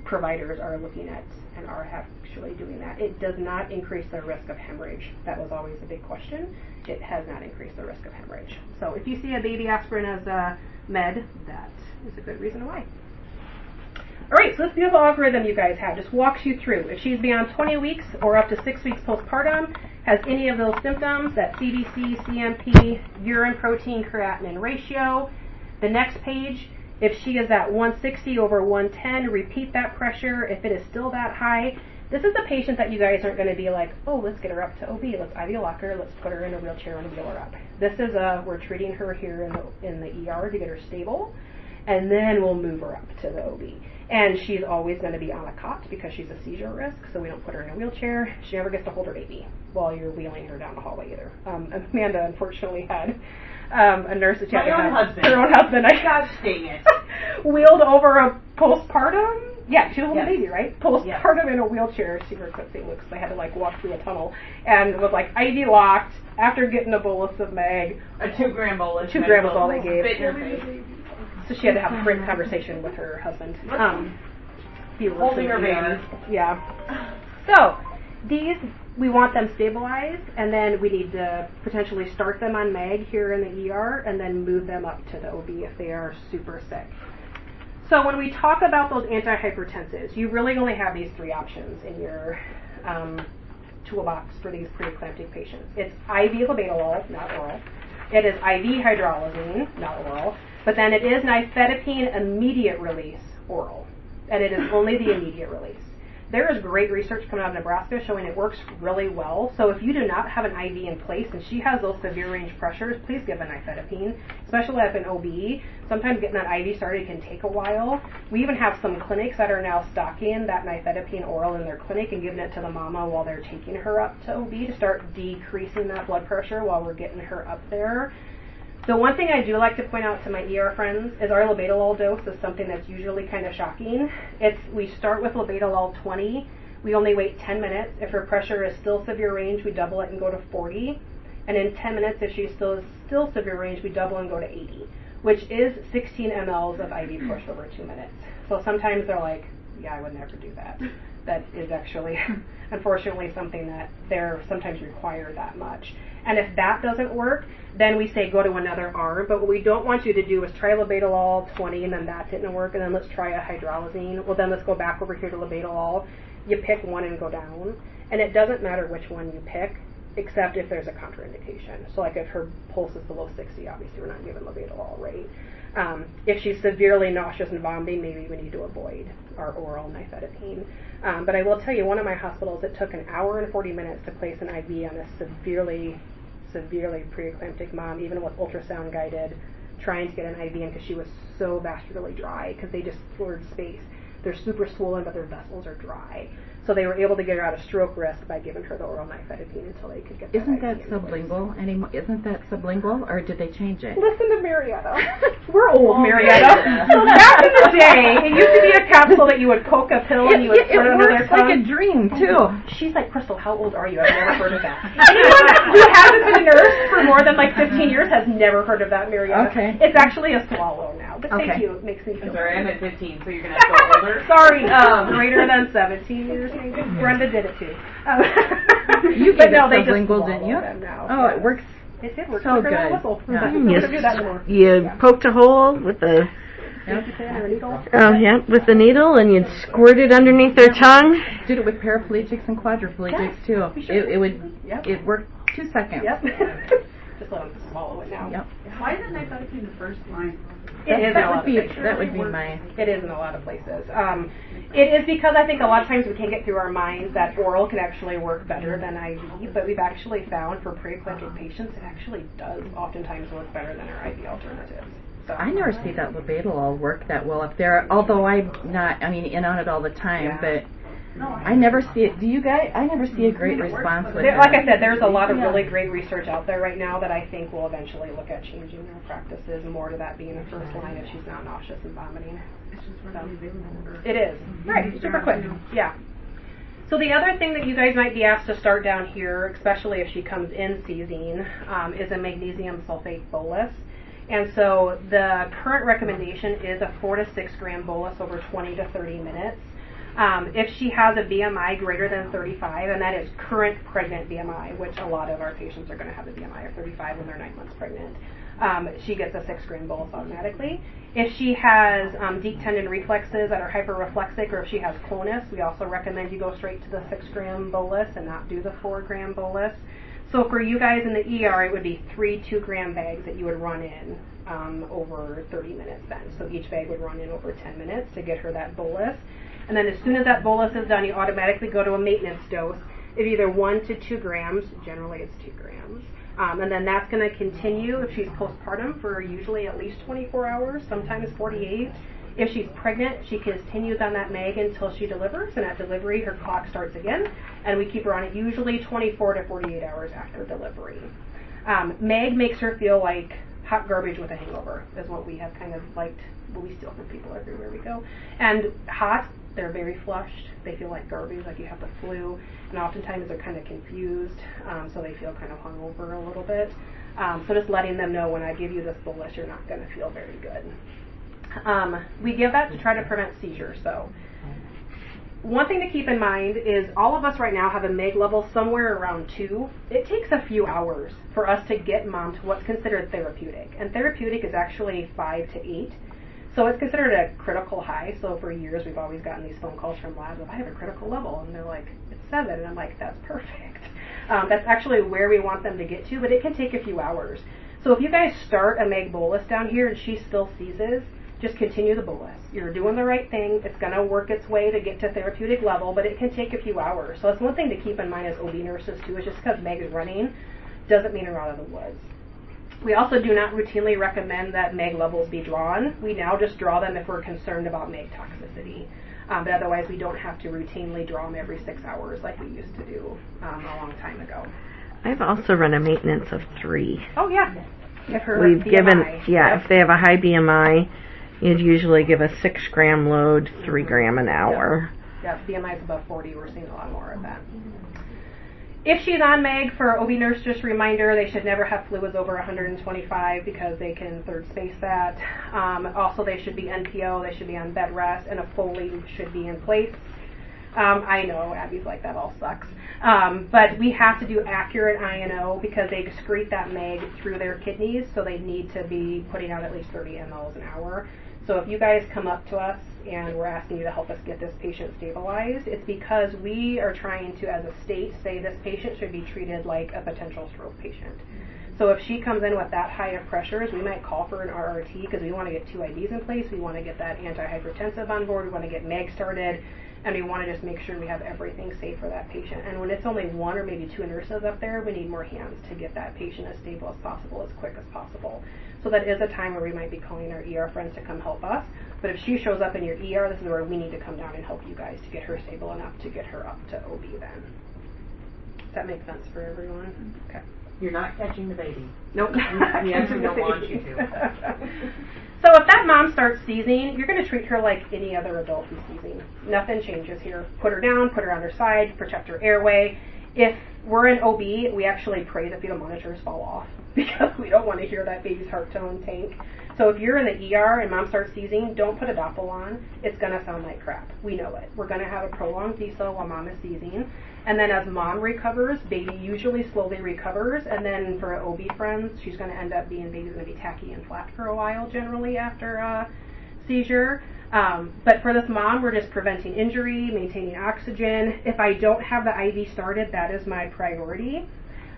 providers are looking at and are actually doing that. It does not increase the risk of hemorrhage. That was always a big question. It has not increased the risk of hemorrhage. So if you see a baby aspirin as a med, that is a good reason why. All right, so this beautiful algorithm you guys have just walks you through. If she's beyond 20 weeks or up to 6 weeks postpartum, has any of those symptoms, that CBC, CMP, urine protein creatinine ratio. The next page, if she is at 160 over 110, repeat that pressure. If it is still that high, this is the patient that you guys aren't going to be like, oh, let's get her up to OB, let's IV lock her, let's put her in a wheelchair and wheel her up. This is we're treating her here in the ER to get her stable, and then we'll move her up to the OB. And she's always going to be on a cot because she's a seizure risk, so we don't put her in a wheelchair. She never gets to hold her baby while you're wheeling her down the hallway either. Amanda unfortunately had a nurse that she had her own husband. Gosh dang it. Wheeled over a postpartum. Yeah, she was holding a baby, right? Postpartum in a wheelchair. She works at St. Luke's. They had to like walk through a tunnel and was like IV locked after getting a bolus of Meg. A 2-gram bolus. 2 grams was all they gave. Spit in her face. So she had to have a great conversation with her husband. Holding her baby. Yeah. So these, we want them stabilized, and then we need to potentially start them on Meg here in the ER, and then move them up to the OB if they are super sick. So when we talk about those antihypertensives, you really only have these 3 options in your toolbox for these preeclamptic patients. It's IV labetalol, not oral. It is IV hydralazine, not oral. But then it is nifedipine immediate release oral, and it is only the immediate release. There is great research coming out of Nebraska showing it works really well. So if you do not have an IV in place and she has those severe range pressures, please give a nifedipine, especially if an OB. Sometimes getting that IV started can take a while. We even have some clinics that are now stocking that nifedipine oral in their clinic and giving it to the mama while they're taking her up to OB to start decreasing that blood pressure while we're getting her up there. The one thing I do like to point out to my ER friends is our labetalol dose is something that's usually kind of shocking. We start with labetalol 20. We only wait 10 minutes. If her pressure is still severe range, we double it and go to 40. And in 10 minutes, if she's still severe range, we double and go to 80, which is 16 mLs of IV push over 2 minutes. So sometimes they're like, yeah, I would never do that. That is actually, unfortunately, something that they're sometimes require that much. And if that doesn't work, then we say go to another arm. But what we don't want you to do is try labetalol 20 and then that didn't work, and then let's try a hydralazine. Well, then let's go back over here to labetalol. You pick one and go down. And it doesn't matter which one you pick, except if there's a contraindication. So like if her pulse is below 60, obviously we're not giving labetalol, right? If she's severely nauseous and vomiting, maybe we need to avoid our oral nifedipine. But I will tell you, one of my hospitals, it took 1 hour and 40 minutes to place an IV on a severely preeclamptic mom, even with ultrasound guided, trying to get an IV in because she was so vascularly dry because they just floored space. They're super swollen, but their vessels are dry. So they were able to get her out of stroke risk by giving her the oral nifedipine until they could get that Isn't that IV sublingual anymore? Isn't that sublingual, or did they change it? Listen to Marietta. We're old, Marietta. So back in the day, it used to be a capsule that you would coke a pill and you would put it under their tongue. It works like a dream, too. She's like, Kristal, how old are you? I've never heard of that. Anyone who hasn't been a nurse for more than like 15 years has never heard of that, Marietta. Okay. It's actually a swallow now. But thank Okay. you. It makes me feel Sorry, I'm at 15, so you're going to have to go older. Sorry, greater than 17 years maybe. Brenda did it too. You but gave no, it they just sublingual, didn't you? them now. Oh, it works. It did work. so Quicker than a good. whistle. Yeah. We don't do that anymore. You poked a hole with the with the needle, and you'd squirt it underneath their tongue. Did it with paraplegics and quadriplegics too. It worked 2 seconds. Yep. Just let them swallow it now. Yep. Why isn't nifedipine the first line? That would be my. It is in a lot of places. It is because I think a lot of times we can't get through our minds that oral can actually work better than IV, but we've actually found for preeclamptic patients it actually does oftentimes work better than our IV alternatives. So. I never see that labetalol work that well up there, although I'm not, in on it all the time, but I never see it. Do you guys? I never see a great response with it. Like I said, there's a lot of really great research out there right now that I think will eventually look at changing their practices more to that being the first line if she's not nauseous and vomiting. It is. Right, super quick. Yeah. So the other thing that you guys might be asked to start down here, especially if she comes in seizing, is a magnesium sulfate bolus. And so the current recommendation is a 4 to 6 gram bolus over 20 to 30 minutes. If she has a BMI greater than 35, and that is current pregnant BMI, which a lot of our patients are going to have a BMI of 35 when they're 9 months pregnant, she gets a 6 gram bolus automatically. If she has deep tendon reflexes that are hyperreflexic, or if she has clonus, we also recommend you go straight to the 6 gram bolus and not do the 4 gram bolus. So for you guys in the ER, it would be 3 2-gram bags that you would run in over 30 minutes then. So each bag would run in over 10 minutes to get her that bolus. And then as soon as that bolus is done, you automatically go to a maintenance dose of either 1 to 2 grams. Generally it's 2 grams. And then that's going to continue if she's postpartum for usually at least 24 hours, sometimes 48. If she's pregnant, she continues on that MAG until she delivers, and at delivery her clock starts again, and we keep her on it usually 24 to 48 hours after delivery. MAG makes her feel like hot garbage with a hangover, is what we have kind of liked, what we steal from people everywhere we go. And hot, they're very flushed, they feel like garbage, like you have the flu, and oftentimes they're kind of confused, so they feel kind of hungover a little bit. So just letting them know when I give you this bolus, you're not going to feel very good. We give that to try to prevent seizures, though. One thing to keep in mind is all of us right now have a MAG level somewhere around 2. It takes a few hours for us to get mom to what's considered therapeutic, and therapeutic is actually 5 to 8. So it's considered a critical high. So for years we've always gotten these phone calls from labs of, I have a critical level, and they're like, it's 7, and I'm like, that's perfect. That's actually where we want them to get to, but it can take a few hours. So if you guys start a MAG bolus down here and she still seizes, just continue the bolus. You're doing the right thing. It's going to work its way to get to therapeutic level, but it can take a few hours. So that's one thing to keep in mind as OB nurses too, is just because MAG is running doesn't mean we're out of the woods. We also do not routinely recommend that MAG levels be drawn. We now just draw them if we're concerned about MAG toxicity. But otherwise we don't have to routinely draw them every 6 hours like we used to do a long time ago. I've also run a maintenance of 3. Oh yeah. If her We've BMI. given, Yep. if they have a high BMI, you'd usually give a 6 gram load, 3 gram an hour. Yep, BMI is above 40, we're seeing a lot more of that. If she's on MAG, for OB nurse, just a reminder, they should never have fluids over 125 because they can third space that. Also, they should be NPO, they should be on bed rest, and a Foley should be in place. I know, Abby's like, that all sucks. But we have to do accurate INO because they excrete that MAG through their kidneys, so they need to be putting out at least 30 mLs an hour. So if you guys come up to us and we're asking you to help us get this patient stabilized, it's because we are trying to, as a state, say this patient should be treated like a potential stroke patient. So if she comes in with that high of pressures, we might call for an RRT because we want to get 2 IVs in place, we want to get that antihypertensive on board, we want to get MAG started, and we want to just make sure we have everything safe for that patient. And when it's only 1 or maybe 2 nurses up there, we need more hands to get that patient as stable as possible, as quick as possible. So that is a time where we might be calling our ER friends to come help us. But if she shows up in your ER, this is where we need to come down and help you guys to get her stable enough to get her up to OB then. Does that make sense for everyone? Okay. You're not catching the baby. Nope. We actually don't want you to. So if that mom starts seizing, you're going to treat her like any other adult who's seizing. Nothing changes here. Put her down, put her on her side, protect her airway. If we're in OB, we actually pray the fetal monitors fall off because we don't want to hear that baby's heart tone tank. So if you're in the ER and mom starts seizing, don't put a Doppel on. It's going to sound like crap. We know it. We're going to have a prolonged decel while mom is seizing. And then as mom recovers, baby usually slowly recovers. And then for OB friends, she's going to end up being, baby's going to be tacky and flat for a while generally after a seizure. But for this mom, we're just preventing injury, maintaining oxygen. If I don't have the IV started, that is my priority.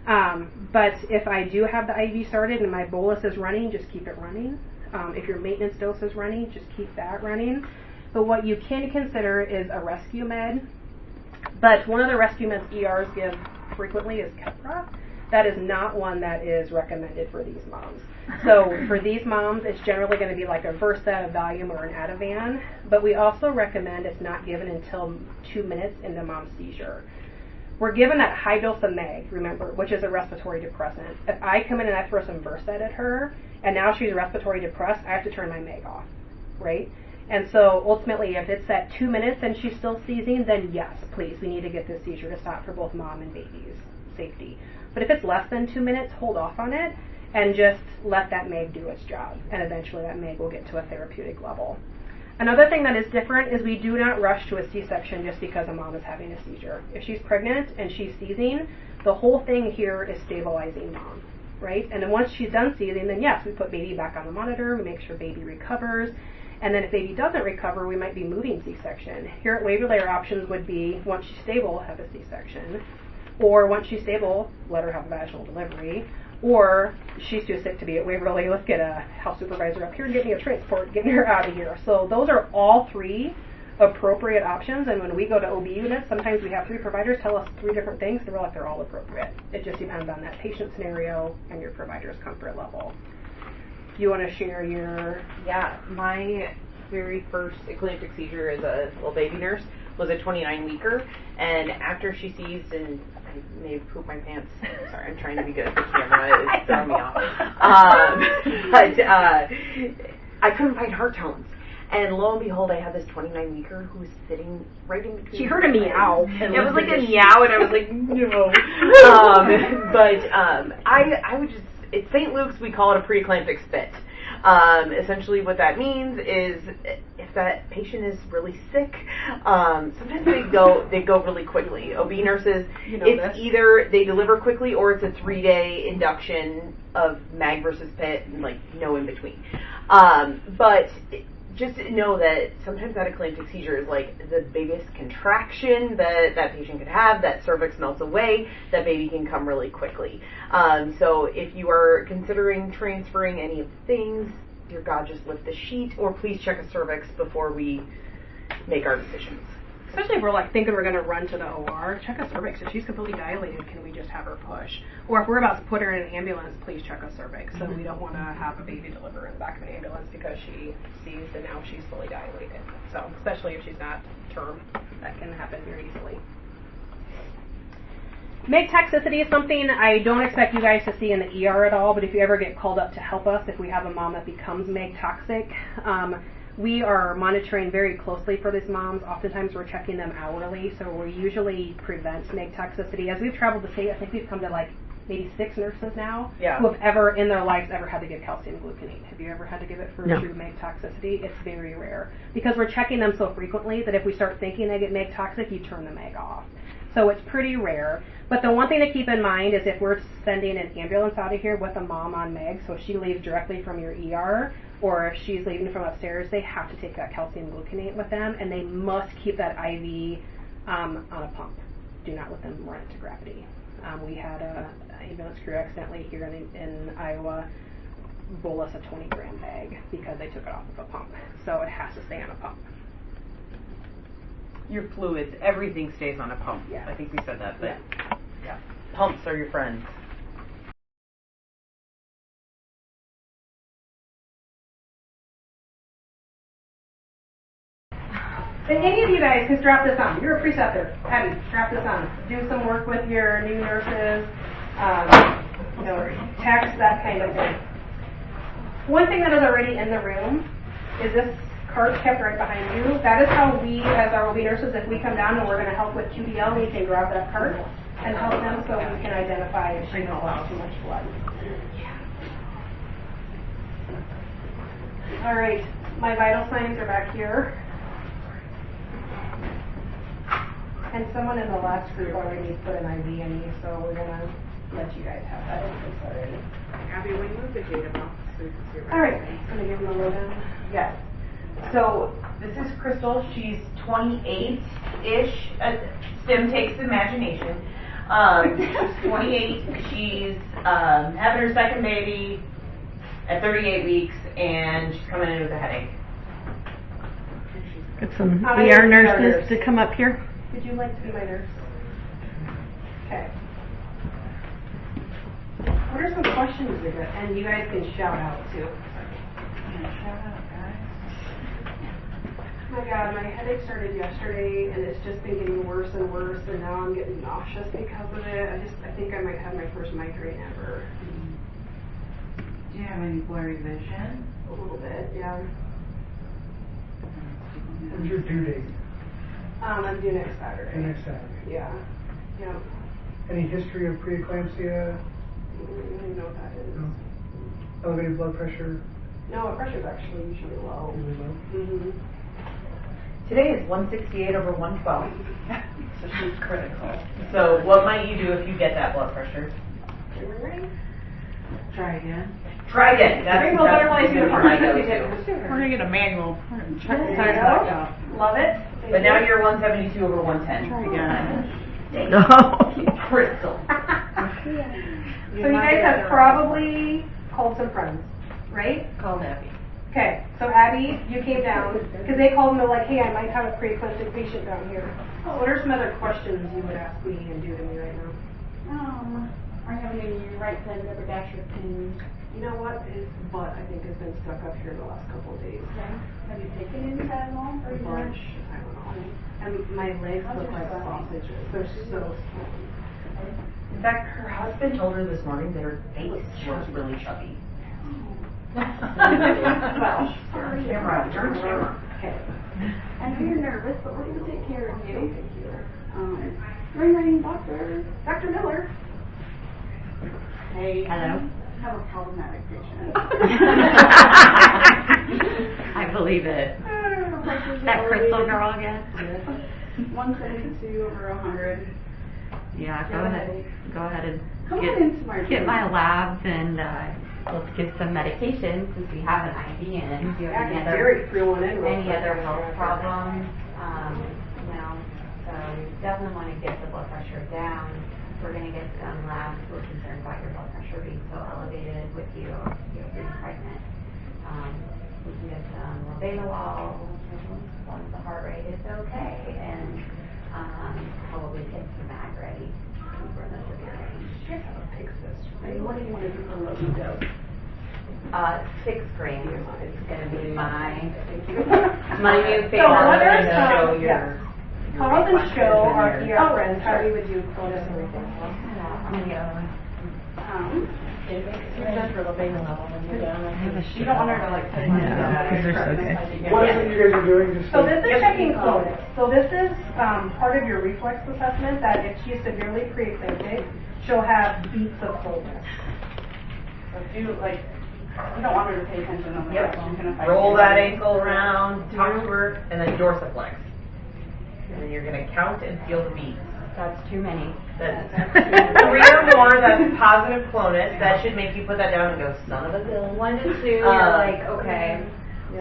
But if I do have the IV started and my bolus is running, just keep it running. If your maintenance dose is running, just keep that running. But what you can consider is a rescue med. But one of the rescue meds ERs give frequently is Keppra. That is not one that is recommended for these moms. So for these moms, it's generally going to be like a Versed, a Valium, or an Ativan. But we also recommend it's not given until 2 minutes into mom's seizure. We're given that high dose of MAG, remember, which is a respiratory depressant. If I come in and I throw some Versed at her, and now she's respiratory depressed, I have to turn my MAG off, right? And so ultimately, if it's at 2 minutes and she's still seizing, then yes, please, we need to get this seizure to stop for both mom and baby's safety. But if it's less than 2 minutes, hold off on it and just let that MAG do its job. And eventually that MAG will get to a therapeutic level. Another thing that is different is we do not rush to a C-section just because a mom is having a seizure. If she's pregnant and she's seizing, the whole thing here is stabilizing mom, right? And then once she's done seizing, then yes, we put baby back on the monitor, we make sure baby recovers, and then if baby doesn't recover, we might be moving C-section. Here at Waverly, our options would be, once she's stable, have a C-section, or once she's stable, let her have a vaginal delivery, or she's too sick to be at Waverly, let's get a house supervisor up here and get me a transport, getting her out of here. So those are all 3 appropriate options, and when we go to OB units, sometimes we have 3 providers tell us 3 different things, and we're like, they're all appropriate. It just depends on that patient scenario and your provider's comfort level. Do you want to share your... Yeah, my very first eclamptic seizure as a little baby nurse was a 29-weeker, and after she seized, and I may have pooped my pants. Sorry, I'm trying to be good at the camera. It's throwing me off. But I couldn't find heart tones. And lo and behold, I had this 29-weeker who was sitting right in between. She heard a meow. It was like a meow, and I was like, no. I would just, at St. Luke's, we call it a pre-eclamptic spit. Essentially what that means is if that patient is really sick, sometimes they go really quickly. OB nurses, it's either they deliver quickly or it's a 3-day induction of MAG versus PIT, and like no in between. But just know that sometimes that eclamptic seizure is like the biggest contraction that that patient could have. That cervix melts away. That baby can come really quickly. So if you are considering transferring any of the things, dear God, just lift the sheet, or please check a cervix before we make our decisions. Especially if we're like thinking we're going to run to the OR, check a cervix. If she's completely dilated, can we just have her push? Or if we're about to put her in an ambulance, please check a cervix. So we don't want to have a baby deliver in the back of an ambulance because she seized and now she's fully dilated. So especially if she's not term, that can happen very easily. MAG toxicity is something I don't expect you guys to see in the ER at all, but if you ever get called up to help us, if we have a mom that becomes MAG toxic, we are monitoring very closely for these moms. Oftentimes we're checking them hourly, so we usually prevent MAG toxicity. As we've traveled the state, I think we've come to like maybe 6 nurses now who have ever in their lives ever had to give calcium gluconate. Have you ever had to give it for true MAG toxicity? It's very rare because we're checking them so frequently that if we start thinking they get MAG toxic, you turn the MAG off. So it's pretty rare. But the one thing to keep in mind is if we're sending an ambulance out of here with a mom on MAG, so if she leaves directly from your ER, or if she's leaving from upstairs, they have to take that calcium gluconate with them, and they must keep that IV on a pump. Do not let them run it to gravity. We had an ambulance crew accidentally here in Iowa bolus a 20-gram bag because they took it off of a pump. So it has to stay on a pump. Your fluids, everything stays on a pump. Yeah. I think we said that, but yeah. Pumps are your friends. And any of you guys can strap this on. You're a preceptor. Abby, strap this on. Do some work with your new nurses, text, that kind of thing. One thing that is already in the room is this cart kept right behind you. That is how we, as our OB nurses, if we come down and we're going to help with QDL, we can grab that cart and help them so we can identify if she has lost too much blood. All right, my vital signs are back here. And someone in the last group already put an IV in me, so we're going to let you guys have that info already. Abby, will you move the data box so we can see it? All right, I'm going to give them a lowdown. Yes. So this is Kristal. She's 28-ish. Stim takes imagination. She's 28. She's having her second baby at 38 weeks, and she's coming in with a headache. Get some ER nurses to come up here. Would you like to be my nurse? Okay. What are some questions we got? And you guys can shout out too. Shout out, guys. Oh my God, my headache started yesterday, and it's just been getting worse and worse, and now I'm getting nauseous because of it. I think I might have my first migraine ever. Do you have any blurry vision? A little bit, yeah. When's your due date? I'm due next Saturday. Next Saturday. Yeah. Yeah. Any history of preeclampsia? I don't even know what that is. No. Elevated blood pressure? No, my pressure's actually usually low. Mm-hmm. Today is 168 over 112. So she's critical. So what might you do if you get that blood pressure? Try again. Try again. That's Ring will better when I see the my part. go-to. We're gonna get a manual. Check the There you size go. out. Love it. But now you're 172 over 110. Try again. Crystal. So you guys have probably called some friends, right? Called Abby. Okay, so Abby, you came down, because they called and they're like, hey, I might have a preeclamptic patient down here. What are some other questions you would ask me and do to me right now? Are you having any right side of the gastric pain? You know what? His butt, I think, has been stuck up here the last couple of days. Okay. Have you taken any Tylenol A or your bunch. I don't know. And my legs look like sausages. They're so small. In fact, her husband told her this morning that her face was really chubby. Well, sorry. Camera. Okay. I know you're nervous, but we're going to take care of you. Ring, doctor. Dr. Miller. Hey. Hello. I have a problematic patient. I believe it. That Kristal girl again? 172 over 100. Yeah, go ahead and Come on into my get room. my labs and let's give some medication since we have an IV in. Do you have any Gary threw one in. any other health problems? No. So we definitely want to get the blood pressure down. We're going to get some labs. We're concerned about your blood pressure being so elevated with you being pregnant. We can get some Waverly as long as the heart rate is okay, and probably get some mag ready for the severe range. What do you want to do for low dose? 6 grams is going to be my new favorite. So what are to some- show your yes. Pause and show our ER friends how we would do bonus and everything. You don't want her to like put money down. What is it you guys are doing? Just So this is checking clonus. So this is part of your reflex assessment that if she's severely preeclamptic, she'll have beats of clonus. So do like, you don't want her to pay attention on the Yep. phone. She's gonna fight Roll you. that ankle around, talk to her, and then dorsiflex. And then you're going to count and feel the beats. That's too many. That's 3 or more, that's positive clonus. That should make you put that down and go, son of a gun. 1 to 2, you're like, okay,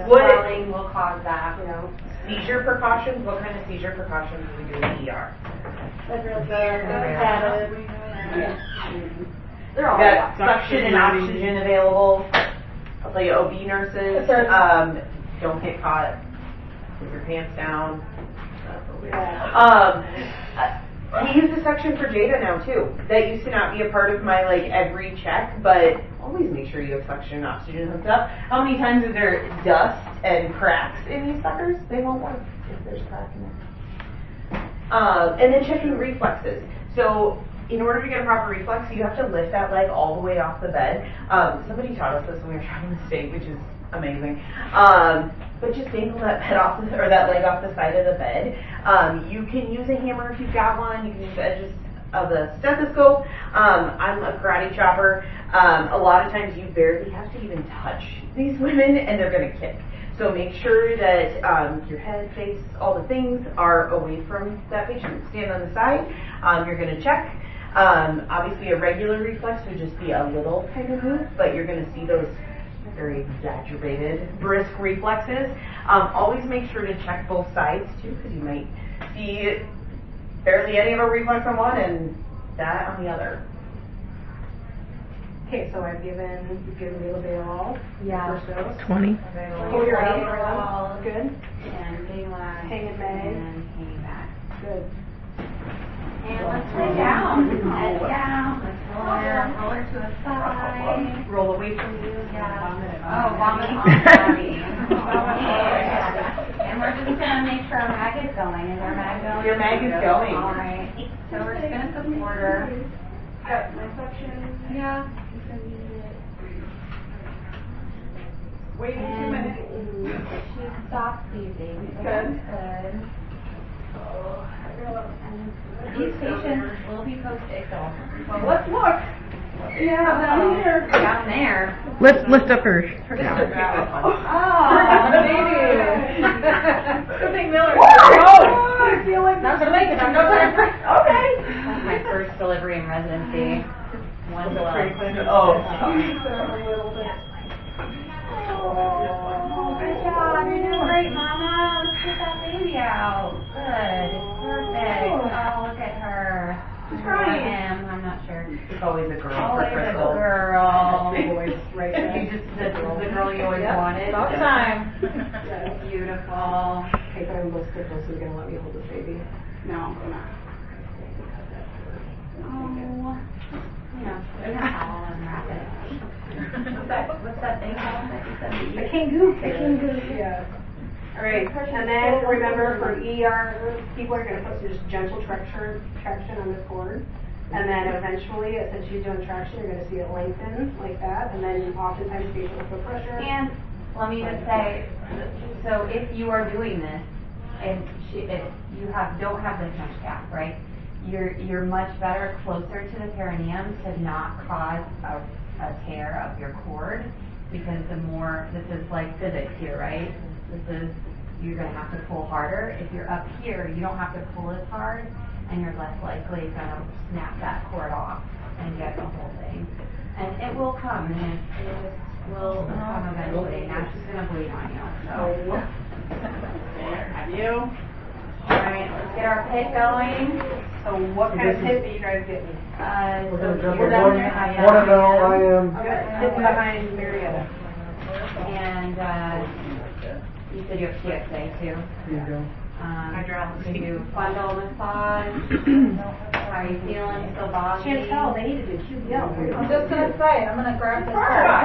What swelling will cause that. seizure precautions? What kind of seizure precautions do we do in the ER? They're all Got suction and oxygen available. I'll tell you, OB nurses, don't get caught with your pants down. We use the suction for Jada now too. That used to not be a part of my like every check, but always make sure you have suction and oxygen hooked up. How many times is there dust and cracks in these suckers? They won't work if there's a crack in there. And then checking reflexes. So in order to get a proper reflex, you have to lift that leg all the way off the bed. Somebody taught us this when we were traveling the state, which is amazing. But just dangle that bed off or that leg off the side of the bed. You can use a hammer if you've got one. You can use the edges of the stethoscope. I'm a karate chopper. A lot of times you barely have to even touch these women, and they're going to kick. So make sure that your head, face, all the things are away from that patient. Stand on the side. You're going to check. Obviously, a regular reflex would just be a little kind of move, but you're going to see those very exaggerated, brisk reflexes. Always make sure to check both sides too, because you might see barely any of a reflex on one and that on the other. Okay, so you've given me Labeol. Yeah. First dose. 20. Oh, you're ready? Good. And getting last. Hanging back. And hanging back. Good. And let's lay down. Head down. Let's roll her to the side. Roll away from you. Yeah. Oh, vomit on Abby. And we're just gonna make sure our mag is going. Is our mag going? Your mag is going. All right. So we're just gonna support her. Got my suction. Yeah. Waiting 2 minutes. She's soft breathing. So Good. Good. And these patients will be post-ictal. Well, let's look. Yeah, down here. Down there. Lift up her. Oh, baby. Good thing Miller. I feel like not gonna make it. I'm no time for. Okay. That's my first delivery in residency. One below. Oh. Good job. You're doing great, Mama. Let's get that baby out. Good. Perfect. Oh, look at her. She's Or crying. him. I'm not sure. It's always a girl for Always a Kristal. girl. Boys, right there. You just this is the girl you always wanted. About time. Beautiful. Hey, but I'm most critical, so you're gonna let me hold this baby. No, I'm not. Oh. Yeah. Put it in a towel and wrap it. What's that thing called that you said? I can't goof. Yeah. All right, and then remember for ER, people are going to put just gentle traction on this cord. And then eventually, since she's doing traction, you're going to see it lengthen like that. And then oftentimes patient will put pressure. And let me just say, so if you are doing this, and if you don't have this much gap, right? You're much better closer to the perineum to not cause a tear of your cord, because the more, this is like physics here, right? You're going to have to pull harder. If you're up here, you don't have to pull as hard, and you're less likely going to snap that cord off and get the whole thing. And it will come, and it will come eventually. Now she's going to bleed on you. So, Have you? alright, let's get our pit going. So what kind of pit are you guys getting? We're So gonna jump you're on down one, there. one and now I am. Sitting behind Marietta. And you said you have TXA too. Here you go. You do bundle massage. How are you feeling? Still boggy? Chantel, they need to do QBL. I'm just gonna say, I'm gonna grab this. I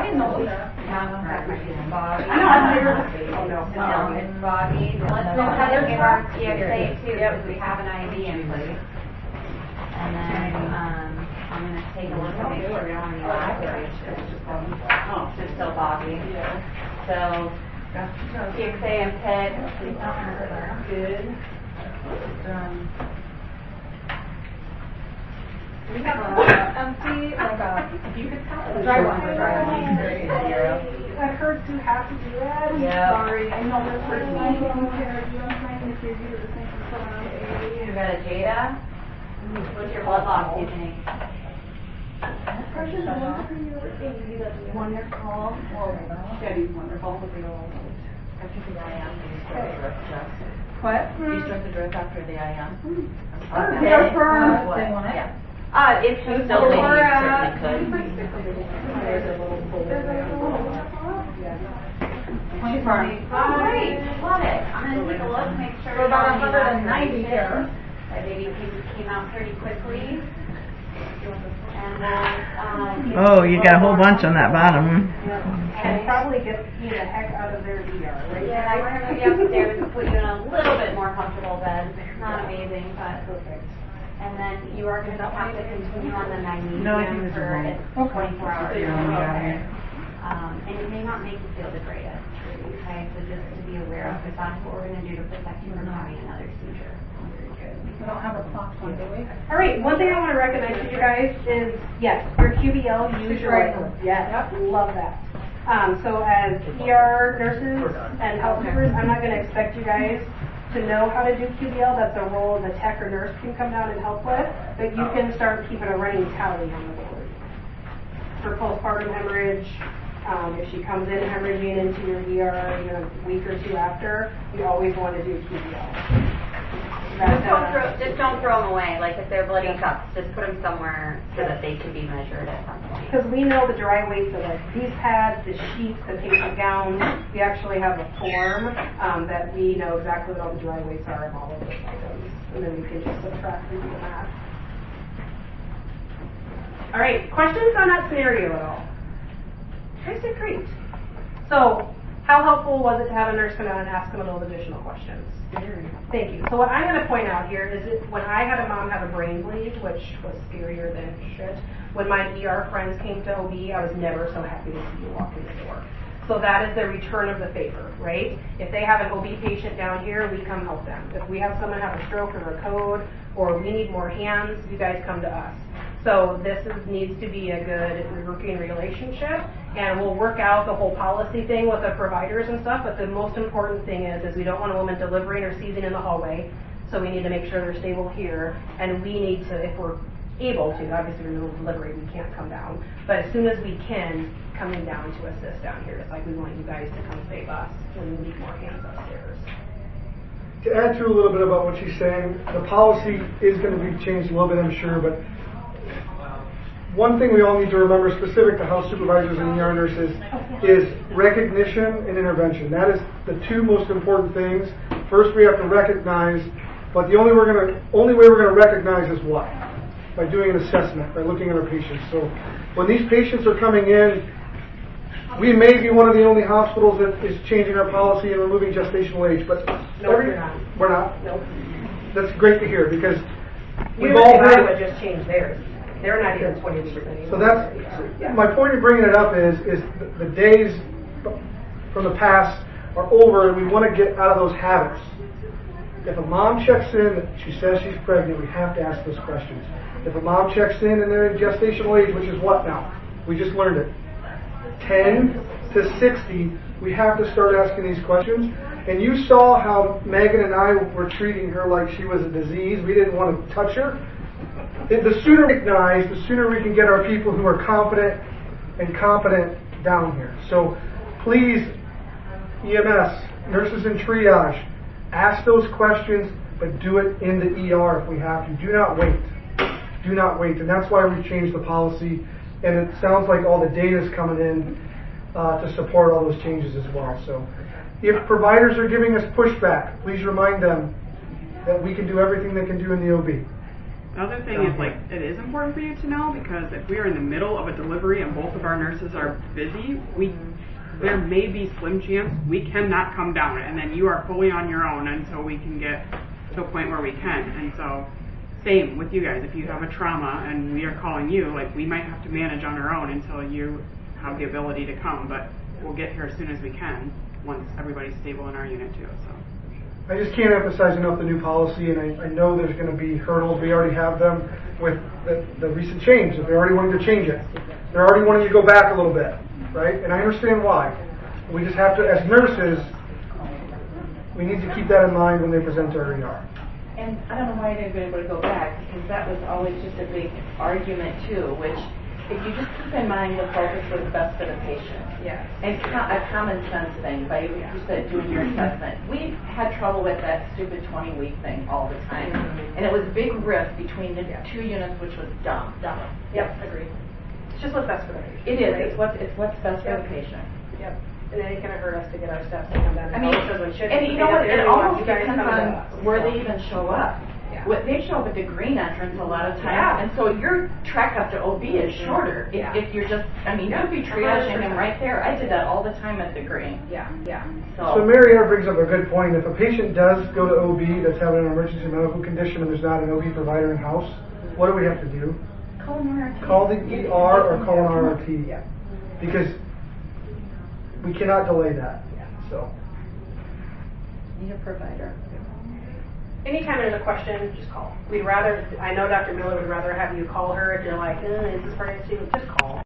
didn't know that. Boggy. I know, I'm here. Oh, no. No, it's boggy. So let's go ahead and give our TXA too, because we have an IV in place. And then, I'm gonna take a look and make sure we don't have any laboratories. It's just still boggy. So, TXA and PIT. Good. We have a empty, like a, you could tell. Dry one. I heard you have to do that. Yeah. Sorry, I know this person. I don't care. I'm trying to give you the same from You got a Jada? What's your blood loss, do you think? Wonderful. Debbie's wonderful. What? You start the drip after the IM? Okay. They want it? Yeah. If she's still bleeding, you certainly could. There's a little hole there. Great, love it. I'm gonna take a look, make sure. For about you don't have any 190 here. lacerations. That baby came out pretty quickly. And we'll, Oh, you got a whole bunch on that bottom one. And probably get you the heck out of their ER, right? yeah, we're gonna be upstairs and put you in a little bit more comfortable bed. Not amazing, but. Perfect. And then you are gonna have to continue on the magnesium No, I think this is for wrong. 24 hours. Yeah, Okay. And it may not make you feel degraded. Okay, so just to be aware of, if that's what we're gonna do to protect you from having another seizure. We don't have a clock one, do we? All right, one thing I want to recognize to you guys is, yes, your QBL, use your rifle. Yes, love that. So as ER nurses and housekeepers, I'm not going to expect you guys to know how to do QBL. That's a role the tech or nurse can come down and help with, but you can start keeping a running tally on the board. For postpartum hemorrhage, if she comes in hemorrhaging into your ER, a week or two after, you always want to do QBL. Just don't throw them away. Like if they're bloody cups, just put them somewhere so that they can be measured at some point. Because we know the dry weights of like these pads, the sheets, the patient gowns. We actually have a form that we know exactly what all the dry weights are of all of those items, and then we can just subtract and do the math. All right, questions on that scenario at all? Trace it great. So, how helpful was it to have a nurse come out and ask them those additional questions? Thank you. So what I'm going to point out here is that when I had a mom have a brain bleed, which was scarier than shit, when my ER friends came to OB, I was never so happy to see you walk in the door. So that is the return of the favor, right? If they have an OB patient down here, we come help them. If we have someone have a stroke or a code, or we need more hands, you guys come to us. So this needs to be a good working relationship, and we'll work out the whole policy thing with the providers and stuff, but the most important thing is we don't want a woman delivering or seizing in the hallway, so we need to make sure they're stable here, and we need to, if we're able to, obviously in the middle of delivery we can't come down, but as soon as we can, coming down to assist down here, just like we want you guys to come save us when we need more hands upstairs. To add to a little bit about what she's saying, the policy is going to be changed a little bit, I'm sure, but one thing we all need to remember specific to house supervisors and ER nurses is recognition and intervention. That is the two most important things. First, we have to recognize, but the only way we're going to recognize is what? By doing an assessment, by looking at our patients. So when these patients are coming in, we may be one of the only hospitals that is changing our policy and removing gestational age, but we're not. We're not? Nope. That's great to hear because we've University all of heard Iowa just changed theirs. They're not even 20 weeks anymore. So that's my point of bringing it up is the days from the past are over, and we want to get out of those habits. If a mom checks in, she says she's pregnant, we have to ask those questions. If a mom checks in and they're in gestational age, which is what now? We just learned it. 10 to 60, we have to start asking these questions. And you saw how Megan and I were treating her like she was a disease. We didn't want to touch her. The sooner we recognize, the sooner we can get our people who are confident and competent down here. So please, EMS, nurses in triage, ask those questions, but do it in the ER if we have to. Do not wait. Do not wait. And that's why we changed the policy. And it sounds like all the data is coming in to support all those changes as well. So if providers are giving us pushback, please remind them that we can do everything they can do in the OB. The other thing is, like, it is important for you to know, because if we are in the middle of a delivery and both of our nurses are busy, there may be slim chance we cannot come down, and then you are fully on your own until we can get to a point where we can. And so, same with you guys. If you have a trauma and we are calling you, like, we might have to manage on our own until you have the ability to come, but we'll get here as soon as we can once everybody's stable in our unit too. So. I just can't emphasize enough the new policy, and I know there's going to be hurdles. We already have them with the recent change. They're already wanting to change it. They're already wanting to go back a little bit, right? And I understand why. We just have to, as nurses, we need to keep that in mind when they present to our ER. And I don't know why anybody would go back, because that was always just a big argument too, which if you just keep in mind the focus was best for the patient. Yeah. And a common sense thing, by you said doing your assessment. We had trouble with that stupid 20-week thing all the time. And it was a big rift between the two units, which was dumb. Yep, agreed. It's just what's best for the patient. It is. It's what's best for the patient. Yep. And it ain't gonna hurt us to get our steps to come down. I mean, and you know what, it almost depends on where they even show up. Yeah. They show up at the green entrance a lot of times, and so your trek up to OB is shorter. If you're just, I mean, you'd be triaging them right there. I did that all the time at the green. Yeah. So Marietta brings up a good point. If a patient does go to OB that's having an emergency medical condition and there's not an OB provider in house, what do we have to do? Call an RRT. Call the ER or call an RRT. Yeah. Because we cannot delay that. So. Need a provider. Anytime there's a question, just call. I know Dr. Miller would rather have you call her if you're like, is this pregnancy? Just call.